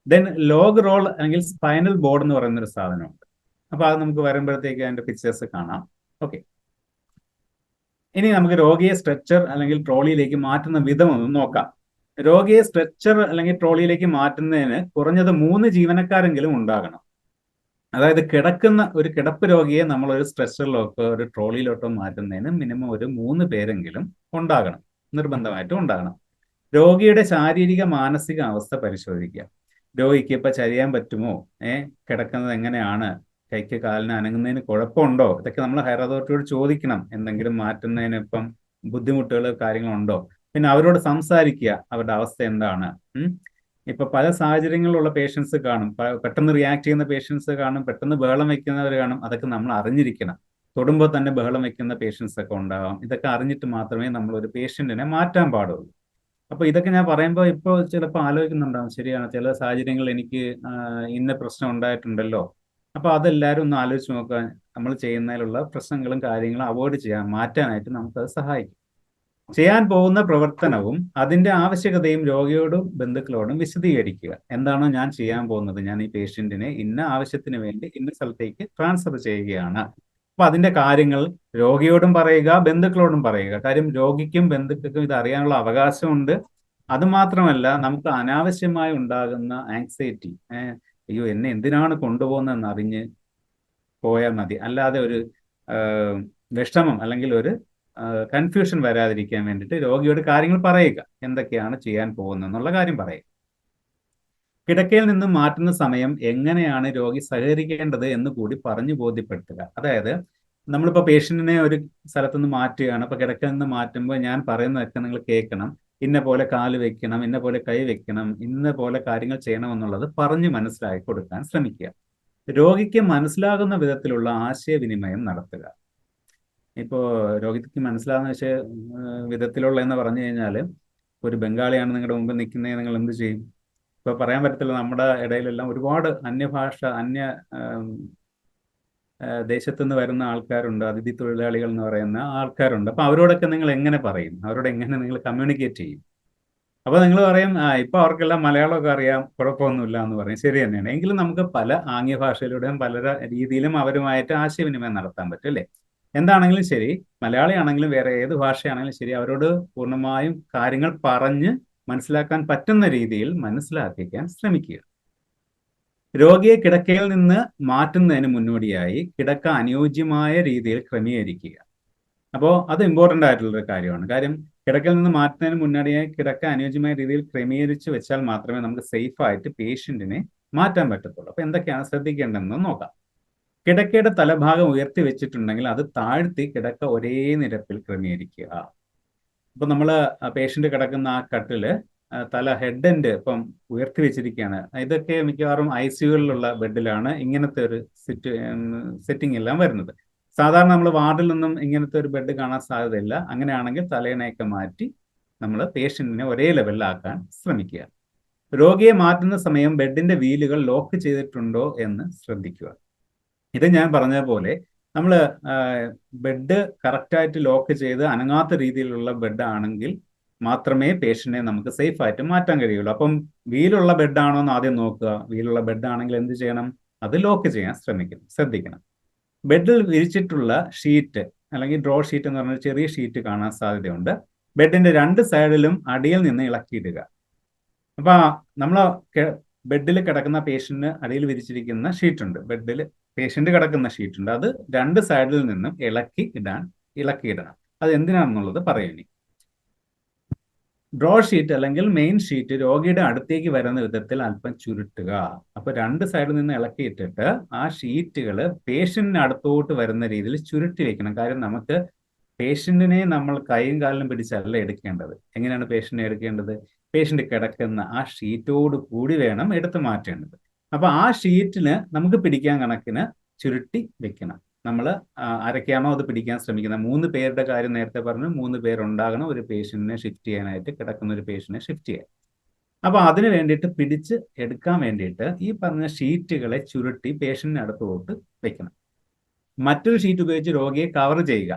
ദെൻ ലോഗ് റോൾ അല്ലെങ്കിൽ സ്പൈനൽ ബോർഡ് എന്ന് പറയുന്ന ഒരു സാധനമുണ്ട്. അപ്പൊ അത് നമുക്ക് വരുമ്പോഴത്തേക്ക് അതിന്റെ പിക്ചേഴ്സ് കാണാം. ഓക്കെ, ഇനി നമുക്ക് രോഗിയെ സ്ട്രെച്ചർ അല്ലെങ്കിൽ ട്രോളിയിലേക്ക് മാറ്റുന്ന വിധം ഒന്ന് നോക്കാം. രോഗിയെ സ്ട്രെച്ചർ അല്ലെങ്കിൽ ട്രോളിയിലേക്ക് മാറ്റുന്നതിന് കുറഞ്ഞത് 3 ജീവനക്കാരെങ്കിലും ഉണ്ടാകണം. അതായത് കിടക്കുന്ന ഒരു കിടപ്പ് രോഗിയെ നമ്മൾ ഒരു സ്ട്രെച്ചറിലോട്ടോ ഒരു ട്രോളിയിലോട്ടോ മാറ്റുന്നതിന് മിനിമം ഒരു 3 പേരെങ്കിലും ഉണ്ടാകണം, നിർബന്ധമായിട്ടും ഉണ്ടാകണം. രോഗിയുടെ ശാരീരിക മാനസിക അവസ്ഥ പരിശോധിക്കുക. രോഗിക്ക് ഇപ്പൊ ചരിയാൻ പറ്റുമോ, കിടക്കുന്നത് എങ്ങനെയാണ്, കൈക്ക് കാലിന് അനങ്ങുന്നതിന് കുഴപ്പമുണ്ടോ, ഇതൊക്കെ നമ്മൾ ഹയർ അതോറിറ്റിയോട് ചോദിക്കണം. എന്തെങ്കിലും മാറ്റുന്നതിന് ഇപ്പം ബുദ്ധിമുട്ടുകൾ കാര്യങ്ങളുണ്ടോ, പിന്നെ അവരോട് സംസാരിക്കുക, അവരുടെ അവസ്ഥ എന്താണ്. ഇപ്പൊ പല സാഹചര്യങ്ങളിലുള്ള പേഷ്യൻസ് കാണും, പെട്ടെന്ന് റിയാക്ട് ചെയ്യുന്ന പേഷ്യൻസ് കാണും, പെട്ടെന്ന് ബഹളം വെക്കുന്നവർ കാണും. അതൊക്കെ നമ്മൾ അറിഞ്ഞിരിക്കണം. തൊടുമ്പോൾ തന്നെ ബഹളം വെക്കുന്ന പേഷ്യൻസ് ഒക്കെ ഉണ്ടാവാം. ഇതൊക്കെ അറിഞ്ഞിട്ട് മാത്രമേ നമ്മൾ ഒരു പേഷ്യന്റിനെ മാറ്റാൻ പാടുള്ളൂ. അപ്പൊ ഇതൊക്കെ ഞാൻ പറയുമ്പോൾ ഇപ്പോൾ ചിലപ്പോൾ ആലോചിക്കുന്നുണ്ടാവും, ശരിയാണ്, ചില സാഹചര്യങ്ങളിൽ എനിക്ക് ഇന്ന പ്രശ്നം ഉണ്ടായിട്ടുണ്ടല്ലോ. അപ്പൊ അതെല്ലാവരും ഒന്ന് ആലോചിച്ച് നോക്കുക. നമ്മൾ ചെയ്യുന്നതിലുള്ള പ്രശ്നങ്ങളും കാര്യങ്ങളും അവോയ്ഡ് ചെയ്യാൻ മാറ്റാനായിട്ട് നമുക്കത് സഹായിക്കും. ചെയ്യാൻ പോകുന്ന പ്രവർത്തനവും അതിന്റെ ആവശ്യകതയും രോഗിയോടും ബന്ധുക്കളോടും വിശദീകരിക്കുക. എന്താണോ ഞാൻ ചെയ്യാൻ പോകുന്നത്, ഞാൻ ഈ പേഷ്യന്റിനെ ഇന്ന ആവശ്യത്തിന് വേണ്ടി ഇന്ന സ്ഥലത്തേക്ക് ട്രാൻസ്ഫർ ചെയ്യുകയാണ്. അപ്പൊ അതിന്റെ കാര്യങ്ങൾ രോഗിയോടും പറയുക, ബന്ധുക്കളോടും പറയുക. കാര്യം രോഗിക്കും ബന്ധുക്കൾക്കും ഇത് അറിയാനുള്ള അവകാശമുണ്ട്. അത് മാത്രമല്ല, നമുക്ക് അനാവശ്യമായി ഉണ്ടാകുന്ന ആങ്സൈറ്റി, അയ്യോ എന്നെ എന്തിനാണ് കൊണ്ടുപോകുന്നതെന്ന് അറിഞ്ഞ് പോയാൽ മതി. അല്ലാതെ ഒരു വിഷമം അല്ലെങ്കിൽ ഒരു കൺഫ്യൂഷൻ വരാതിരിക്കാൻ വേണ്ടിയിട്ട് രോഗിയോട് കാര്യങ്ങൾ പറയുക, എന്തൊക്കെയാണ് ചെയ്യാൻ പോകുന്നത് എന്നുള്ള കാര്യം പറയുക. കിടക്കയിൽ നിന്ന് മാറ്റുന്ന സമയം എങ്ങനെയാണ് രോഗി സഹകരിക്കേണ്ടത് എന്ന് കൂടി പറഞ്ഞു ബോധ്യപ്പെടുത്തുക. അതായത് നമ്മളിപ്പോൾ പേഷ്യന്റിനെ ഒരു സ്ഥലത്തുനിന്ന് മാറ്റുകയാണ്. അപ്പൊ കിടക്കയിൽ നിന്ന് മാറ്റുമ്പോൾ ഞാൻ പറയുന്നതൊക്കെ നിങ്ങൾ കേൾക്കണം. ഇന്ന പോലെ കാല് വെക്കണം, ഇന്ന പോലെ കൈ വെക്കണം, ഇന്ന പോലെ കാര്യങ്ങൾ ചെയ്യണം എന്നുള്ളത് പറഞ്ഞ് മനസ്സിലാക്കി കൊടുക്കാൻ ശ്രമിക്കുക. രോഗിക്ക് മനസ്സിലാകുന്ന വിധത്തിലുള്ള ആശയവിനിമയം നടത്തുക. ഇപ്പോൾ രോഗിക്ക് മനസ്സിലാകുന്ന വിധത്തിലുള്ള എന്ന് പറഞ്ഞു കഴിഞ്ഞാൽ, ഒരു ബംഗാളിയാണ് നിങ്ങളുടെ മുമ്പിൽ നിൽക്കുന്നത്, നിങ്ങൾ എന്ത് ചെയ്യും? ഇപ്പൊ പറയാൻ പറ്റത്തില്ല. നമ്മുടെ ഇടയിലെല്ലാം ഒരുപാട് അന്യഭാഷ ദേശത്തു നിന്ന് വരുന്ന ആൾക്കാരുണ്ട്, അതിഥി തൊഴിലാളികൾ എന്ന് പറയുന്ന ആൾക്കാരുണ്ട്. അപ്പൊ അവരോടൊക്കെ നിങ്ങൾ എങ്ങനെ പറയും, അവരോട് എങ്ങനെ നിങ്ങൾ കമ്മ്യൂണിക്കേറ്റ് ചെയ്യും? അപ്പൊ നിങ്ങൾ പറയും, ഇപ്പൊ അവർക്കെല്ലാം മലയാളമൊക്കെ അറിയാം, കുഴപ്പമൊന്നുമില്ല എന്ന് പറയും. ശരി തന്നെയാണ്. എങ്കിലും നമുക്ക് പല ആംഗ്യഭാഷയിലൂടെയും പല രീതിയിലും അവരുമായിട്ട് ആശയവിനിമയം നടത്താൻ പറ്റും, അല്ലേ? എന്താണെങ്കിലും ശരി, മലയാളി ആണെങ്കിലും വേറെ ഏത് ഭാഷയാണെങ്കിലും ശരി, അവരോട് പൂർണ്ണമായും കാര്യങ്ങൾ പറഞ്ഞ് മനസ്സിലാക്കാൻ പറ്റുന്ന രീതിയിൽ മനസ്സിലാക്കിക്കാൻ ശ്രമിക്കുക. രോഗിയെ കിടക്കയിൽ നിന്ന് മാറ്റുന്നതിന് മുന്നോടിയായി കിടക്ക അനുയോജ്യമായ രീതിയിൽ ക്രമീകരിക്കുക. അപ്പോൾ അത് ഇമ്പോർട്ടൻ്റ് ആയിട്ടുള്ളൊരു കാര്യമാണ്. കാര്യം കിടക്കയിൽ നിന്ന് മാറ്റുന്നതിന് മുന്നോടിയായി കിടക്ക അനുയോജ്യമായ രീതിയിൽ ക്രമീകരിച്ച് വെച്ചാൽ മാത്രമേ നമുക്ക് സേഫ് ആയിട്ട് പേഷ്യന്റിനെ മാറ്റാൻ പറ്റത്തുള്ളൂ. അപ്പൊ എന്തൊക്കെയാണ് ശ്രദ്ധിക്കേണ്ടതെന്ന് നോക്കാം. കിടക്കയുടെ തലഭാഗം ഉയർത്തി വെച്ചിട്ടുണ്ടെങ്കിൽ അത് താഴ്ത്തി കിടക്ക ഒരേ നിരപ്പിൽ ക്രമീകരിക്കുക. ഇപ്പൊ നമ്മൾ പേഷ്യന്റ് കിടക്കുന്ന ആ കട്ടില് തല ഹെഡ് എൻഡ് ഇപ്പം ഉയർത്തി വെച്ചിരിക്കുകയാണ്. ഇതൊക്കെ മിക്കവാറും ICUകളിലുള്ള ബെഡിലാണ് ഇങ്ങനത്തെ ഒരു സെറ്റിംഗ് എല്ലാം വരുന്നത്. സാധാരണ നമ്മൾ വാർഡിൽ നിന്നും ഇങ്ങനത്തെ ഒരു ബെഡ് കാണാൻ സാധ്യതയില്ല. അങ്ങനെയാണെങ്കിൽ തലയണയൊക്കെ മാറ്റി നമ്മൾ പേഷ്യന്റിനെ ഒരേ ലെവലിലാക്കാൻ ശ്രമിക്കുക. രോഗിയെ മാറ്റുന്ന സമയം ബെഡിന്റെ വീലുകൾ ലോക്ക് ചെയ്തിട്ടുണ്ടോ എന്ന് ശ്രദ്ധിക്കുക. ഇത് ഞാൻ പറഞ്ഞ പോലെ നമ്മൾ ബെഡ് കറക്റ്റായിട്ട് ലോക്ക് ചെയ്ത് അനങ്ങാത്ത രീതിയിലുള്ള ബെഡ് ആണെങ്കിൽ മാത്രമേ പേഷ്യന്റിനെ നമുക്ക് സേഫ് ആയിട്ട് മാറ്റാൻ കഴിയുള്ളൂ. അപ്പം വീലുള്ള ബെഡാണോ എന്ന് ആദ്യം നോക്കുക. വീലുള്ള ബെഡ് ആണെങ്കിൽ എന്ത് ചെയ്യണം? അത് ലോക്ക് ചെയ്യാൻ ശ്രദ്ധിക്കണം. ബെഡിൽ വിരിച്ചിട്ടുള്ള ഷീറ്റ് അല്ലെങ്കിൽ ഡ്രോ ഷീറ്റ് എന്ന് പറഞ്ഞ ചെറിയ ഷീറ്റ് കാണാൻ സാധ്യതയുണ്ട്. ബെഡിന്റെ 2 സൈഡിലും അടിയിൽ നിന്ന് ഇളക്കിയിടുക. അപ്പൊ നമ്മൾ ബെഡിൽ കിടക്കുന്ന പേഷ്യന്റിന് അടിയിൽ വിരിച്ചിരിക്കുന്ന ഷീറ്റുണ്ട്, ബെഡിൽ പേഷ്യന്റ് കിടക്കുന്ന ഷീറ്റുണ്ട്. അത് 2 സൈഡിൽ നിന്നും ഇളക്കിയിടണം. അത് എന്തിനാണെന്നുള്ളത് പറയുന്നു. ഡ്രോ ഷീറ്റ് അല്ലെങ്കിൽ മെയിൻ ഷീറ്റ് രോഗിയുടെ അടുത്തേക്ക് വരുന്ന വിധത്തിൽ അല്പം ചുരുട്ടുക. അപ്പൊ 2 സൈഡിൽ നിന്ന് ഇളക്കിയിട്ടിട്ട് ആ ഷീറ്റുകൾ പേഷ്യന്റിന് അടുത്തോട്ട് വരുന്ന രീതിയിൽ ചുരുട്ടി വെക്കണം. കാര്യം നമുക്ക് പേഷ്യന്റിനെ നമ്മൾ കൈയും കാലിലും പിടിച്ചല്ല എടുക്കേണ്ടത്. എങ്ങനെയാണ് പേഷ്യന്റിനെ എടുക്കേണ്ടത്? പേഷ്യന്റ് കിടക്കുന്ന ആ ഷീറ്റോട് കൂടി വേണം എടുത്തു മാറ്റേണ്ടത്. അപ്പൊ ആ ഷീറ്റിന് നമുക്ക് പിടിക്കാൻ കണക്കിന് ചുരുട്ടി വെക്കണം. നമ്മൾ ആരൊക്കെയാണോ അത് പിടിക്കാൻ ശ്രമിക്കുന്നത്, 3 പേരുടെ കാര്യം നേരത്തെ പറഞ്ഞു, 3 പേരുണ്ടാകണം ഒരു പേഷ്യന്റിനെ ഷിഫ്റ്റ് ചെയ്യാനായിട്ട്, കിടക്കുന്ന ഒരു പേഷ്യന്റിനെ ഷിഫ്റ്റ് ചെയ്യാൻ. അപ്പൊ അതിന് വേണ്ടിയിട്ട് പിടിച്ച് എടുക്കാൻ വേണ്ടിയിട്ട് ഈ പറഞ്ഞ ഷീറ്റുകളെ ചുരുട്ടി പേഷ്യന്റിന് അടുത്തോട്ട് വെക്കണം. മറ്റൊരു ഷീറ്റ് ഉപയോഗിച്ച് രോഗിയെ കവർ ചെയ്യുക.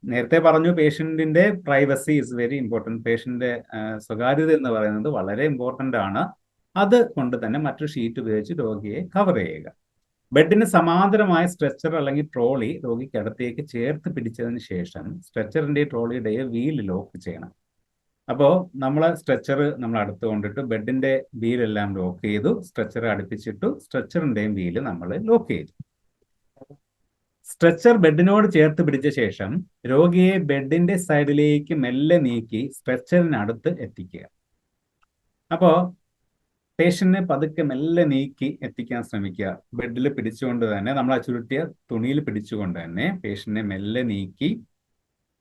നേരത്തെ പറഞ്ഞു പേഷ്യന്റിന്റെ പ്രൈവസി ഇസ് വെരി ഇമ്പോർട്ടൻറ്റ്. പേഷ്യന്റിന്റെ സ്വകാര്യത എന്ന് പറയുന്നത് വളരെ ഇമ്പോർട്ടൻ്റ് ആണ്. അത് കൊണ്ട് തന്നെ മറ്റൊരു ഷീറ്റ് ഉപയോഗിച്ച് രോഗിയെ കവർ ചെയ്യുക. ബെഡിന് സമാന്തരമായ സ്ട്രെച്ചർ അല്ലെങ്കിൽ ട്രോളി രോഗിക്ക് അടുത്തേക്ക് ചേർത്ത് പിടിച്ചതിന് ശേഷം സ്ട്രെച്ചറിന്റെ ട്രോളിയുടെ വീല് ലോക്ക് ചെയ്യണം. അപ്പോൾ നമ്മൾ സ്ട്രെച്ചർ നമ്മൾ അടുത്ത് കൊണ്ടിട്ട് ബെഡിന്റെ വീലെല്ലാം ലോക്ക് ചെയ്തു, സ്ട്രെച്ചർ അടുപ്പിച്ചിട്ടു, സ്ട്രെച്ചറിന്റെയും വീല് നമ്മൾ ലോക്ക് ചെയ്തു. സ്ട്രെച്ചർ ബെഡിനോട് ചേർത്ത് പിടിച്ച ശേഷം രോഗിയെ ബെഡിന്റെ സൈഡിലേക്ക് മെല്ലെ നീക്കി സ്ട്രെച്ചറിനടുത്ത് എത്തിക്കുക. അപ്പോൾ പേഷ്യന്റിനെ പതുക്കെ മെല്ലെ നീക്കി എത്തിക്കാൻ ശ്രമിക്കുക. ബെഡിൽ പിടിച്ചുകൊണ്ട് തന്നെ, നമ്മൾ ആ ചുരുട്ടിയ തുണിയിൽ പിടിച്ചുകൊണ്ട് തന്നെ പേഷ്യന്റിനെ മെല്ലെ നീക്കി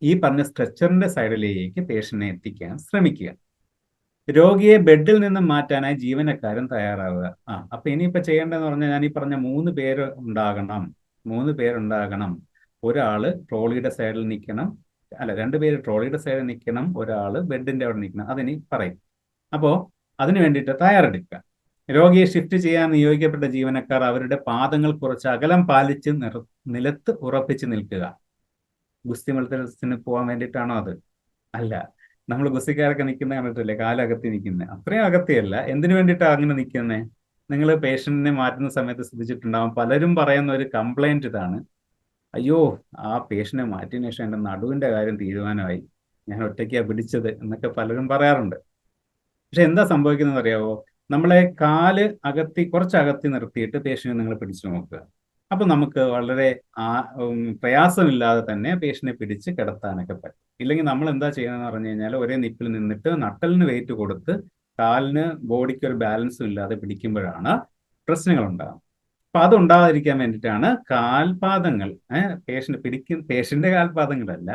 ഈ പറഞ്ഞ സ്ട്രെച്ചറിന്റെ സൈഡിലേക്ക് പേഷ്യന്റിനെ എത്തിക്കാൻ ശ്രമിക്കുക. രോഗിയെ ബെഡിൽ നിന്നും മാറ്റാനായി ജീവനക്കാരൻ തയ്യാറാവുക. അപ്പൊ ഇനിയിപ്പോ ചെയ്യേണ്ടതെന്ന് പറഞ്ഞാൽ, ഞാൻ ഈ പറഞ്ഞ 3 പേര് ഉണ്ടാകണം. 3 പേരുണ്ടാകണം. ഒരാള് ട്രോളിയുടെ സൈഡിൽ നിൽക്കണം, അല്ല 2 പേര് ട്രോളിയുടെ സൈഡിൽ നിൽക്കണം, ഒരാള് ബെഡിന്റെ അവിടെ നിൽക്കണം. അതിനി പറയും. അപ്പോൾ അതിനു വേണ്ടിയിട്ട് തയ്യാറെടുക്കുക. രോഗിയെ ഷിഫ്റ്റ് ചെയ്യാൻ നിയോഗിക്കപ്പെട്ട ജീവനക്കാർ അവരുടെ പാദങ്ങൾ കുറച്ച് അകലം പാലിച്ച് നിലത്ത് ഉറപ്പിച്ച് നിൽക്കുക. ഗുസ്തി മത്സരത്തിന് പോകാൻ വേണ്ടിയിട്ടാണോ അത്? അല്ല. നമ്മൾ ഗുസ്തിക്കാരൊക്കെ നിൽക്കുന്ന കണ്ടിട്ടില്ലേ, കാലകത്തി നിൽക്കുന്നത്. അത്രയും അകത്തിയല്ല. എന്തിനു വേണ്ടിയിട്ടാണ് അങ്ങനെ നിൽക്കുന്നത്? നിങ്ങൾ പേഷ്യന്റിനെ മാറ്റുന്ന സമയത്ത് ശ്രദ്ധിച്ചിട്ടുണ്ടാവും, പലരും പറയുന്ന ഒരു കംപ്ലൈന്റ് ഇതാണ്: അയ്യോ, ആ പേഷ്യന്റിനെ മാറ്റിയതിനു ശേഷം എൻ്റെ നടുവിൻ്റെ കാര്യം തീരുമാനമായി, ഞാൻ ഒറ്റയ്ക്കാണ് പിടിച്ചത് എന്നൊക്കെ പലരും പറയാറുണ്ട്. പക്ഷെ എന്താ സംഭവിക്കുന്നത് അറിയാവോ? നമ്മളെ കാല് കുറച്ച് അകത്തി നിർത്തിയിട്ട് പേഷ്യന്റിനെ നിങ്ങൾ പിടിച്ചു നോക്കുക. അപ്പൊ നമുക്ക് വളരെ പ്രയാസമില്ലാതെ തന്നെ പേഷ്യന്റിനെ പിടിച്ച് കിടത്താനൊക്കെ പറ്റും. ഇല്ലെങ്കിൽ നമ്മൾ എന്താ ചെയ്യുന്നതെന്ന് പറഞ്ഞു കഴിഞ്ഞാൽ, ഒരേ നിപ്പിൽ നിന്നിട്ട് നട്ടലിന് വെയിറ്റ് കൊടുത്ത് കാലിന് ബോഡിക്ക് ഒരു ബാലൻസും ഇല്ലാതെ പിടിക്കുമ്പോഴാണ് പ്രശ്നങ്ങൾ ഉണ്ടാകുന്നത്. അപ്പൊ അതുണ്ടാകാതിരിക്കാൻ വേണ്ടിയിട്ടാണ് കാൽപാദങ്ങൾ, പേഷ്യന്റെ കാൽപാദങ്ങളല്ല,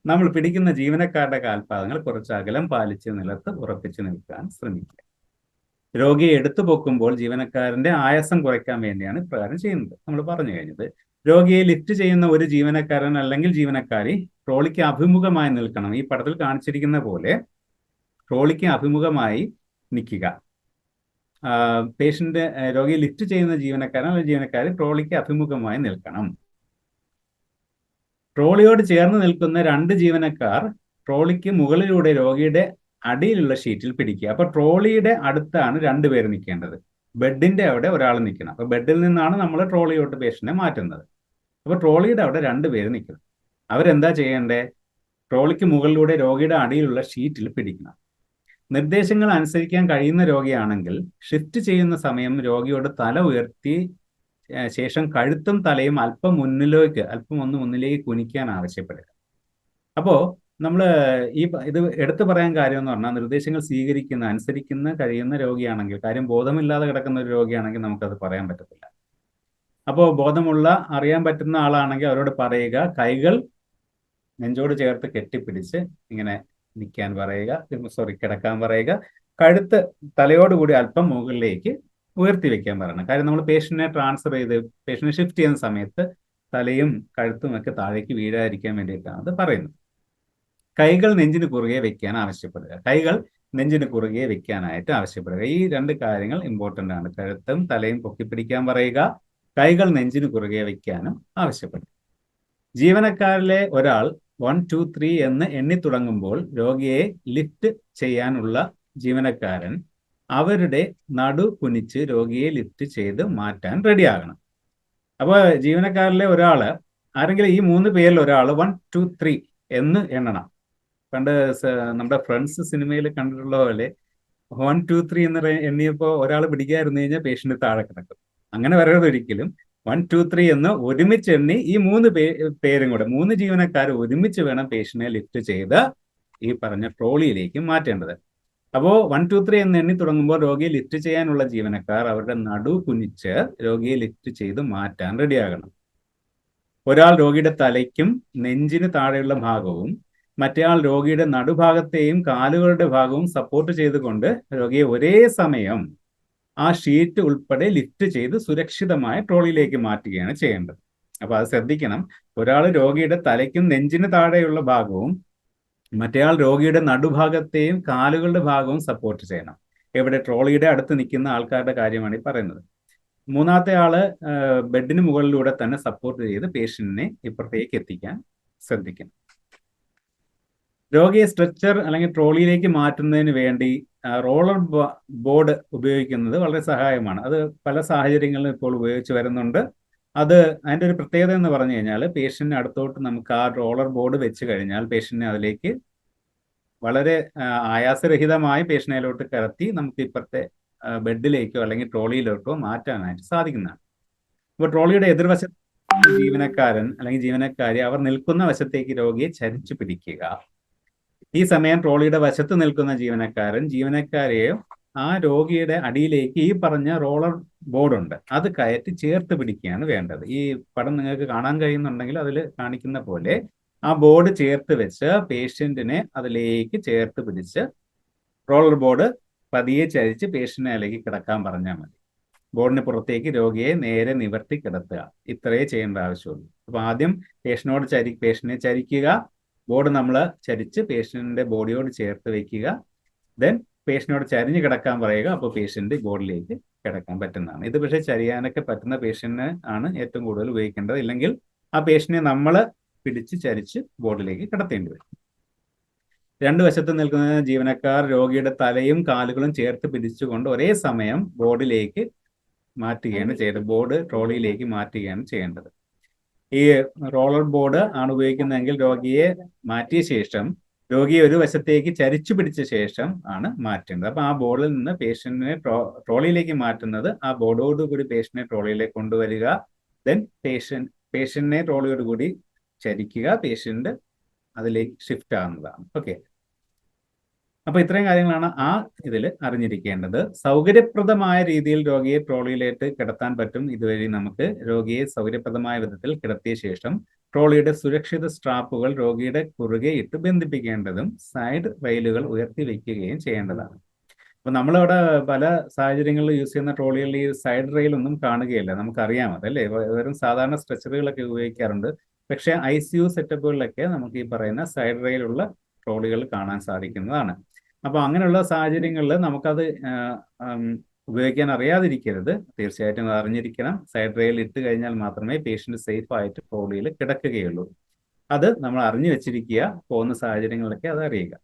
നമ്മൾ പിടിക്കുന്ന ജീവനക്കാരുടെ കാൽപാദങ്ങൾ കുറച്ച് അകലം പാലിച്ച് നിലത്ത് ഉറപ്പിച്ച് നിൽക്കാൻ ശ്രമിക്കുക. രോഗിയെ എടുത്തു പൊക്കുമ്പോൾ ജീവനക്കാരന്റെ ആയാസം കുറയ്ക്കാൻ വേണ്ടിയാണ് ഇപ്രകാരം ചെയ്യുന്നത്. നമ്മൾ പറഞ്ഞു കഴിഞ്ഞത്, രോഗിയെ ലിഫ്റ്റ് ചെയ്യുന്ന ഒരു ജീവനക്കാരൻ അല്ലെങ്കിൽ ജീവനക്കാരി ട്രോളിക്ക് അഭിമുഖമായി നിൽക്കണം. ഈ പടത്തിൽ കാണിച്ചിരിക്കുന്ന പോലെ ട്രോളിക്ക് അഭിമുഖമായി നിൽക്കുക. രോഗിയെ ലിഫ്റ്റ് ചെയ്യുന്ന ജീവനക്കാരൻ അല്ലെങ്കിൽ ജീവനക്കാരി ട്രോളിക്ക് അഭിമുഖമായി നിൽക്കണം. ട്രോളിയോട് ചേർന്ന് നിൽക്കുന്ന 2 ജീവനക്കാർ ട്രോളിക്ക് മുകളിലൂടെ രോഗിയുടെ അടിയിലുള്ള ഷീറ്റിൽ പിടിക്കുക. അപ്പൊ ട്രോളിയുടെ അടുത്താണ് 2 പേര് നിൽക്കേണ്ടത്. ബെഡിന്റെ അവിടെ ഒരാൾ നിൽക്കണം. അപ്പൊ ബെഡിൽ നിന്നാണ് നമ്മൾ ട്രോളിയോട്ട് പേഷ്യന്റിനെ മാറ്റുന്നത്. അപ്പൊ ട്രോളിയുടെ അവിടെ 2 പേര് നിൽക്കണം. അവരെന്താ ചെയ്യേണ്ടേ? ട്രോളിക്ക് മുകളിലൂടെ രോഗിയുടെ അടിയിലുള്ള ഷീറ്റിൽ പിടിക്കണം. നിർദ്ദേശങ്ങൾ അനുസരിക്കാൻ കഴിയുന്ന രോഗിയാണെങ്കിൽ ഷിഫ്റ്റ് ചെയ്യുന്ന സമയം രോഗിയോട് തല ഉയർത്തി ശേഷം കഴുത്തും തലയും അല്പം ഒന്ന് മുന്നിലേക്ക് കുനിക്കാൻ ആവശ്യപ്പെടുക. അപ്പോൾ നമ്മൾ ഇത് എടുത്തു പറയാൻ കാര്യം എന്ന് പറഞ്ഞാൽ, നിർദ്ദേശങ്ങൾ അനുസരിക്കുന്ന കഴിയുന്ന രോഗിയാണെങ്കിൽ, കാര്യം ബോധമില്ലാതെ കിടക്കുന്ന ഒരു രോഗിയാണെങ്കിൽ നമുക്കത് പറയാൻ പറ്റത്തില്ല. അപ്പോൾ ബോധമുള്ള അറിയാൻ പറ്റുന്ന ആളാണെങ്കിൽ അവരോട് പറയുക, കൈകൾ നെഞ്ചോട് ചേർത്ത് കെട്ടിപ്പിടിച്ച് ഇങ്ങനെ നിൽക്കാൻ പറയുക, കിടക്കാൻ പറയുക, കഴുത്ത് തലയോടുകൂടി അല്പം മുകളിലേക്ക് ഉയർത്തി വെക്കാൻ പറയണം. കാര്യം നമ്മൾ പേഷ്യന്റിനെ ഷിഫ്റ്റ് ചെയ്യുന്ന സമയത്ത് തലയും കഴുത്തും ഒക്കെ താഴേക്ക് വീഴാതിരിക്കാൻ വേണ്ടിയിട്ടാണ് അത് പറയുന്നത്. കൈകൾ നെഞ്ചിന് കുറുകെ വെക്കാൻ വെക്കാനായിട്ട് ആവശ്യപ്പെടുക. ഈ 2 കാര്യങ്ങൾ ഇമ്പോർട്ടൻ്റ് ആണ്. കഴുത്തും തലയും പൊക്കിപ്പിടിക്കാൻ പറയുക, കൈകൾ നെഞ്ചിന് കുറുകെ വെക്കാനും ആവശ്യപ്പെടുക. ജീവനക്കാരിലെ ഒരാൾ 1 2 3 എന്ന് എണ്ണി തുടങ്ങുമ്പോൾ രോഗിയെ ലിഫ്റ്റ് ചെയ്യാനുള്ള ജീവനക്കാരൻ അവരുടെ നടു കുനിച്ച് രോഗിയെ ലിഫ്റ്റ് ചെയ്ത് മാറ്റാൻ റെഡിയാകണം. അപ്പോൾ ജീവനക്കാരിലെ ഒരാൾ, ആരെങ്കിലും ഈ 3 പേരിൽ ഒരാൾ 1 2 3 എന്ന് എണ്ണണം. പണ്ട് നമ്മുടെ ഫ്രണ്ട്സ് സിനിമയിൽ കണ്ടിട്ടുള്ള പോലെ 1 2 3 എന്ന് എണ്ണിയപ്പോൾ ഒരാൾ പിടിക്കാതിരുന്നു കഴിഞ്ഞാൽ പേഷ്യന്റ് താഴെ കിടക്കും. അങ്ങനെ വരരുത് ഒരിക്കലും. 1 2 3 എന്ന് ഒരുമിച്ച് എണ്ണി ഈ 3 പേരും കൂടെ, 3 ജീവനക്കാർ ഒരുമിച്ച് വേണം പേഷ്യന്റിനെ ലിഫ്റ്റ് ചെയ്ത് ഈ പറഞ്ഞ ട്രോളിയിലേക്ക് മാറ്റേണ്ടത്. അപ്പോൾ 1 2 3 എന്ന് എണ്ണി തുടങ്ങുമ്പോൾ രോഗിയെ ലിഫ്റ്റ് ചെയ്യാനുള്ള ജീവനക്കാർ അവരുടെ നടു കുനിച്ച് രോഗിയെ ലിഫ്റ്റ് ചെയ്ത് മാറ്റാൻ റെഡിയാകണം. ഒരാൾ രോഗിയുടെ തലയ്ക്കും നെഞ്ചിന് താഴെയുള്ള ഭാഗവും മറ്റേയാൾ രോഗിയുടെ നടുഭാഗത്തെയും കാലുകളുടെ ഭാഗവും സപ്പോർട്ട് ചെയ്തുകൊണ്ട് രോഗിയെ ഒരേ സമയം ആ ഷീറ്റ് ഉൾപ്പെടെ ലിഫ്റ്റ് ചെയ്ത് സുരക്ഷിതമായ ട്രോളിയിലേക്ക് മാറ്റുകയാണ് ചെയ്യേണ്ടത്. അപ്പൊ അത് ശ്രദ്ധിക്കണം. ഒരാൾ രോഗിയുടെ തലയ്ക്കും നെഞ്ചിന് താഴെയുള്ള ഭാഗവും മറ്റേയാൾ രോഗിയുടെ നടുഭാഗത്തെയും കാലുകളുടെ ഭാഗവും സപ്പോർട്ട് ചെയ്യണം. എവിടെ? ട്രോളിയുടെ അടുത്ത് നിൽക്കുന്ന ആൾക്കാരുടെ കാര്യമാണ് ഈ പറയുന്നത്. മൂന്നാമത്തെ ആള് ബെഡിന് മുകളിലൂടെ തന്നെ സപ്പോർട്ട് ചെയ്ത് പേഷ്യന്റിനെ ഇപ്പുറത്തേക്ക് എത്തിക്കാൻ ശ്രദ്ധിക്കണം. രോഗിയെ സ്ട്രെച്ചർ അല്ലെങ്കിൽ ട്രോളിയിലേക്ക് മാറ്റുന്നതിന് വേണ്ടി റോളർ ബോർഡ് ഉപയോഗിക്കുന്നത് വളരെ സഹായമാണ്. അത് പല സാഹചര്യങ്ങളിലും ഇപ്പോൾ ഉപയോഗിച്ച് വരുന്നുണ്ട്. അതിൻ്റെ ഒരു പ്രത്യേകത എന്ന് പറഞ്ഞു കഴിഞ്ഞാൽ, പേഷ്യന്റിന് അടുത്തോട്ട് നമുക്ക് ആ റോളർ ബോർഡ് വെച്ച് കഴിഞ്ഞാൽ പേഷ്യന്റിനെ അതിലേക്ക് വളരെ ആയാസരഹിതമായി പേഷ്യന്റിലോട്ട് കടത്തി നമുക്ക് ഇപ്പുറത്തെ ബെഡിലേക്കോ അല്ലെങ്കിൽ ട്രോളിയിലോട്ടോ മാറ്റാനായിട്ട് സാധിക്കുന്നതാണ്. അപ്പോൾ ട്രോളിയുടെ എതിർവശത്ത് ജീവനക്കാരൻ അല്ലെങ്കിൽ ജീവനക്കാരി അവർ നിൽക്കുന്ന വശത്തേക്ക് രോഗിയെ ചരിച്ചു പിടിക്കുക. ഈ സമയം ട്രോളിയുടെ വശത്ത് നിൽക്കുന്ന ജീവനക്കാരെയോ ആ രോഗിയുടെ അടിയിലേക്ക് ഈ പറഞ്ഞ റോളർ ബോർഡുണ്ട് അത് കയറ്റി ചേർത്ത് പിടിക്കുകയാണ് വേണ്ടത്. ഈ പടം നിങ്ങൾക്ക് കാണാൻ കഴിയുന്നുണ്ടെങ്കിൽ അതിൽ കാണിക്കുന്ന പോലെ ആ ബോർഡ് ചേർത്ത് വെച്ച് പേഷ്യന്റിനെ അതിലേക്ക് ചേർത്ത് പിടിച്ച് റോളർ ബോർഡ് പതിയെ ചരിച്ച് പേഷ്യന്റിനെ അതിലേക്ക് കിടക്കാൻ പറഞ്ഞാൽ മതി. ബോർഡിന് പുറത്തേക്ക് രോഗിയെ നേരെ നിവർത്തി കിടത്തുക. ഇത്രയേ ചെയ്യേണ്ട ആവശ്യമുള്ളൂ. അപ്പൊ ആദ്യം പേഷ്യന്റിനെ ചരിക്കുക, ബോർഡ് നമ്മൾ ചരിച്ച് പേഷ്യന്റിന്റെ ബോഡിയോട് ചേർത്ത് വെക്കുക. ദെൻ പേഷ്യന്റിനോട് ചരിഞ്ഞ് കിടക്കാൻ പറയുക. അപ്പോൾ പേഷ്യന്റ് ബോർഡിലേക്ക് കിടക്കാൻ പറ്റുന്നതാണ്. ഇത് പക്ഷേ ചരിയാനൊക്കെ പറ്റുന്ന പേഷ്യന്റിന് ആണ് ഏറ്റവും കൂടുതൽ ഉപയോഗിക്കേണ്ടത്. ഇല്ലെങ്കിൽ ആ പേഷ്യന്റിനെ നമ്മൾ പിടിച്ച് ചരിച്ച് ബോർഡിലേക്ക് കിടത്തേണ്ടി വരും. രണ്ടു വശത്ത് നിൽക്കുന്ന ജീവനക്കാർ രോഗിയുടെ തലയും കാലുകളും ചേർത്ത് പിടിച്ചുകൊണ്ട് ഒരേ സമയം ബോർഡിലേക്ക് മാറ്റുകയാണ് ചെയ്യേണ്ടത്. ബോർഡ് ട്രോളിയിലേക്ക് മാറ്റുകയാണ് ചെയ്യേണ്ടത്. ഈ റോളർ ബോർഡ് ആണ് ഉപയോഗിക്കുന്നതെങ്കിൽ രോഗിയെ മാറ്റിയ ശേഷം രോഗിയെ ഒരു വശത്തേക്ക് ചരിച്ചു പിടിച്ച ശേഷം ആണ് മാറ്റേണ്ടത്. അപ്പൊ ആ ബോർഡിൽ നിന്ന് പേഷ്യന്റിനെ ട്രോളിയിലേക്ക് മാറ്റുന്നത് ആ ബോർഡോട് കൂടി പേഷ്യന്റിനെ ട്രോളിയിലേക്ക് കൊണ്ടുവരിക. ദെൻ പേഷ്യന്റിനെ ട്രോളിയോട് കൂടി ചരിക്കുക. പേഷ്യന്റ് അതിലേക്ക് ഷിഫ്റ്റ് ആകുന്നതാണ്. ഓക്കെ, അപ്പൊ ഇത്രയും കാര്യങ്ങളാണ് ആ ഇതിൽ അറിഞ്ഞിരിക്കേണ്ടത്. സൗകര്യപ്രദമായ രീതിയിൽ രോഗിയെ ട്രോളിയിലേക്ക് കിടത്താൻ പറ്റും. ഇതുവഴി നമുക്ക് രോഗിയെ സൗകര്യപ്രദമായ വിധത്തിൽ കിടത്തിയ ശേഷം ട്രോളിയുടെ സുരക്ഷിത സ്ട്രാപ്പുകൾ രോഗിയുടെ കുറുകെ ഇട്ട് ബന്ധിപ്പിക്കേണ്ടതും സൈഡ് റെയിലുകൾ ഉയർത്തി വെക്കുകയും ചെയ്യേണ്ടതാണ്. അപ്പൊ നമ്മളവിടെ പല സാഹചര്യങ്ങളിൽ യൂസ് ചെയ്യുന്ന ട്രോളികളിൽ ഈ സൈഡ് റെയിൽ ഒന്നും കാണുകയില്ല. നമുക്കറിയാം അതല്ലേ, വെറും സാധാരണ സ്ട്രെച്ചറുകളൊക്കെ ഉപയോഗിക്കാറുണ്ട്. പക്ഷെ ICU സെറ്റപ്പുകളിലൊക്കെ നമുക്ക് ഈ പറയുന്ന സൈഡ് റെയിലുള്ള ട്രോളികൾ കാണാൻ സാധിക്കുന്നതാണ്. അപ്പൊ അങ്ങനെയുള്ള സാഹചര്യങ്ങളിൽ നമുക്കത് ഉപയോഗിക്കാൻ അറിയാതിരിക്കരുത്. തീർച്ചയായിട്ടും അത് അറിഞ്ഞിരിക്കണം. സൈഡ് റെയിൽ ഇട്ട് കഴിഞ്ഞാൽ മാത്രമേ പേഷ്യന്റ് സേഫ് ആയിട്ട് ട്രോളിയിൽ കിടക്കുകയുള്ളൂ. അത് നമ്മൾ അറിഞ്ഞു വെച്ചിരിക്കുക. പോകുന്ന സാഹചര്യങ്ങളിലൊക്കെ അത് അറിയുക.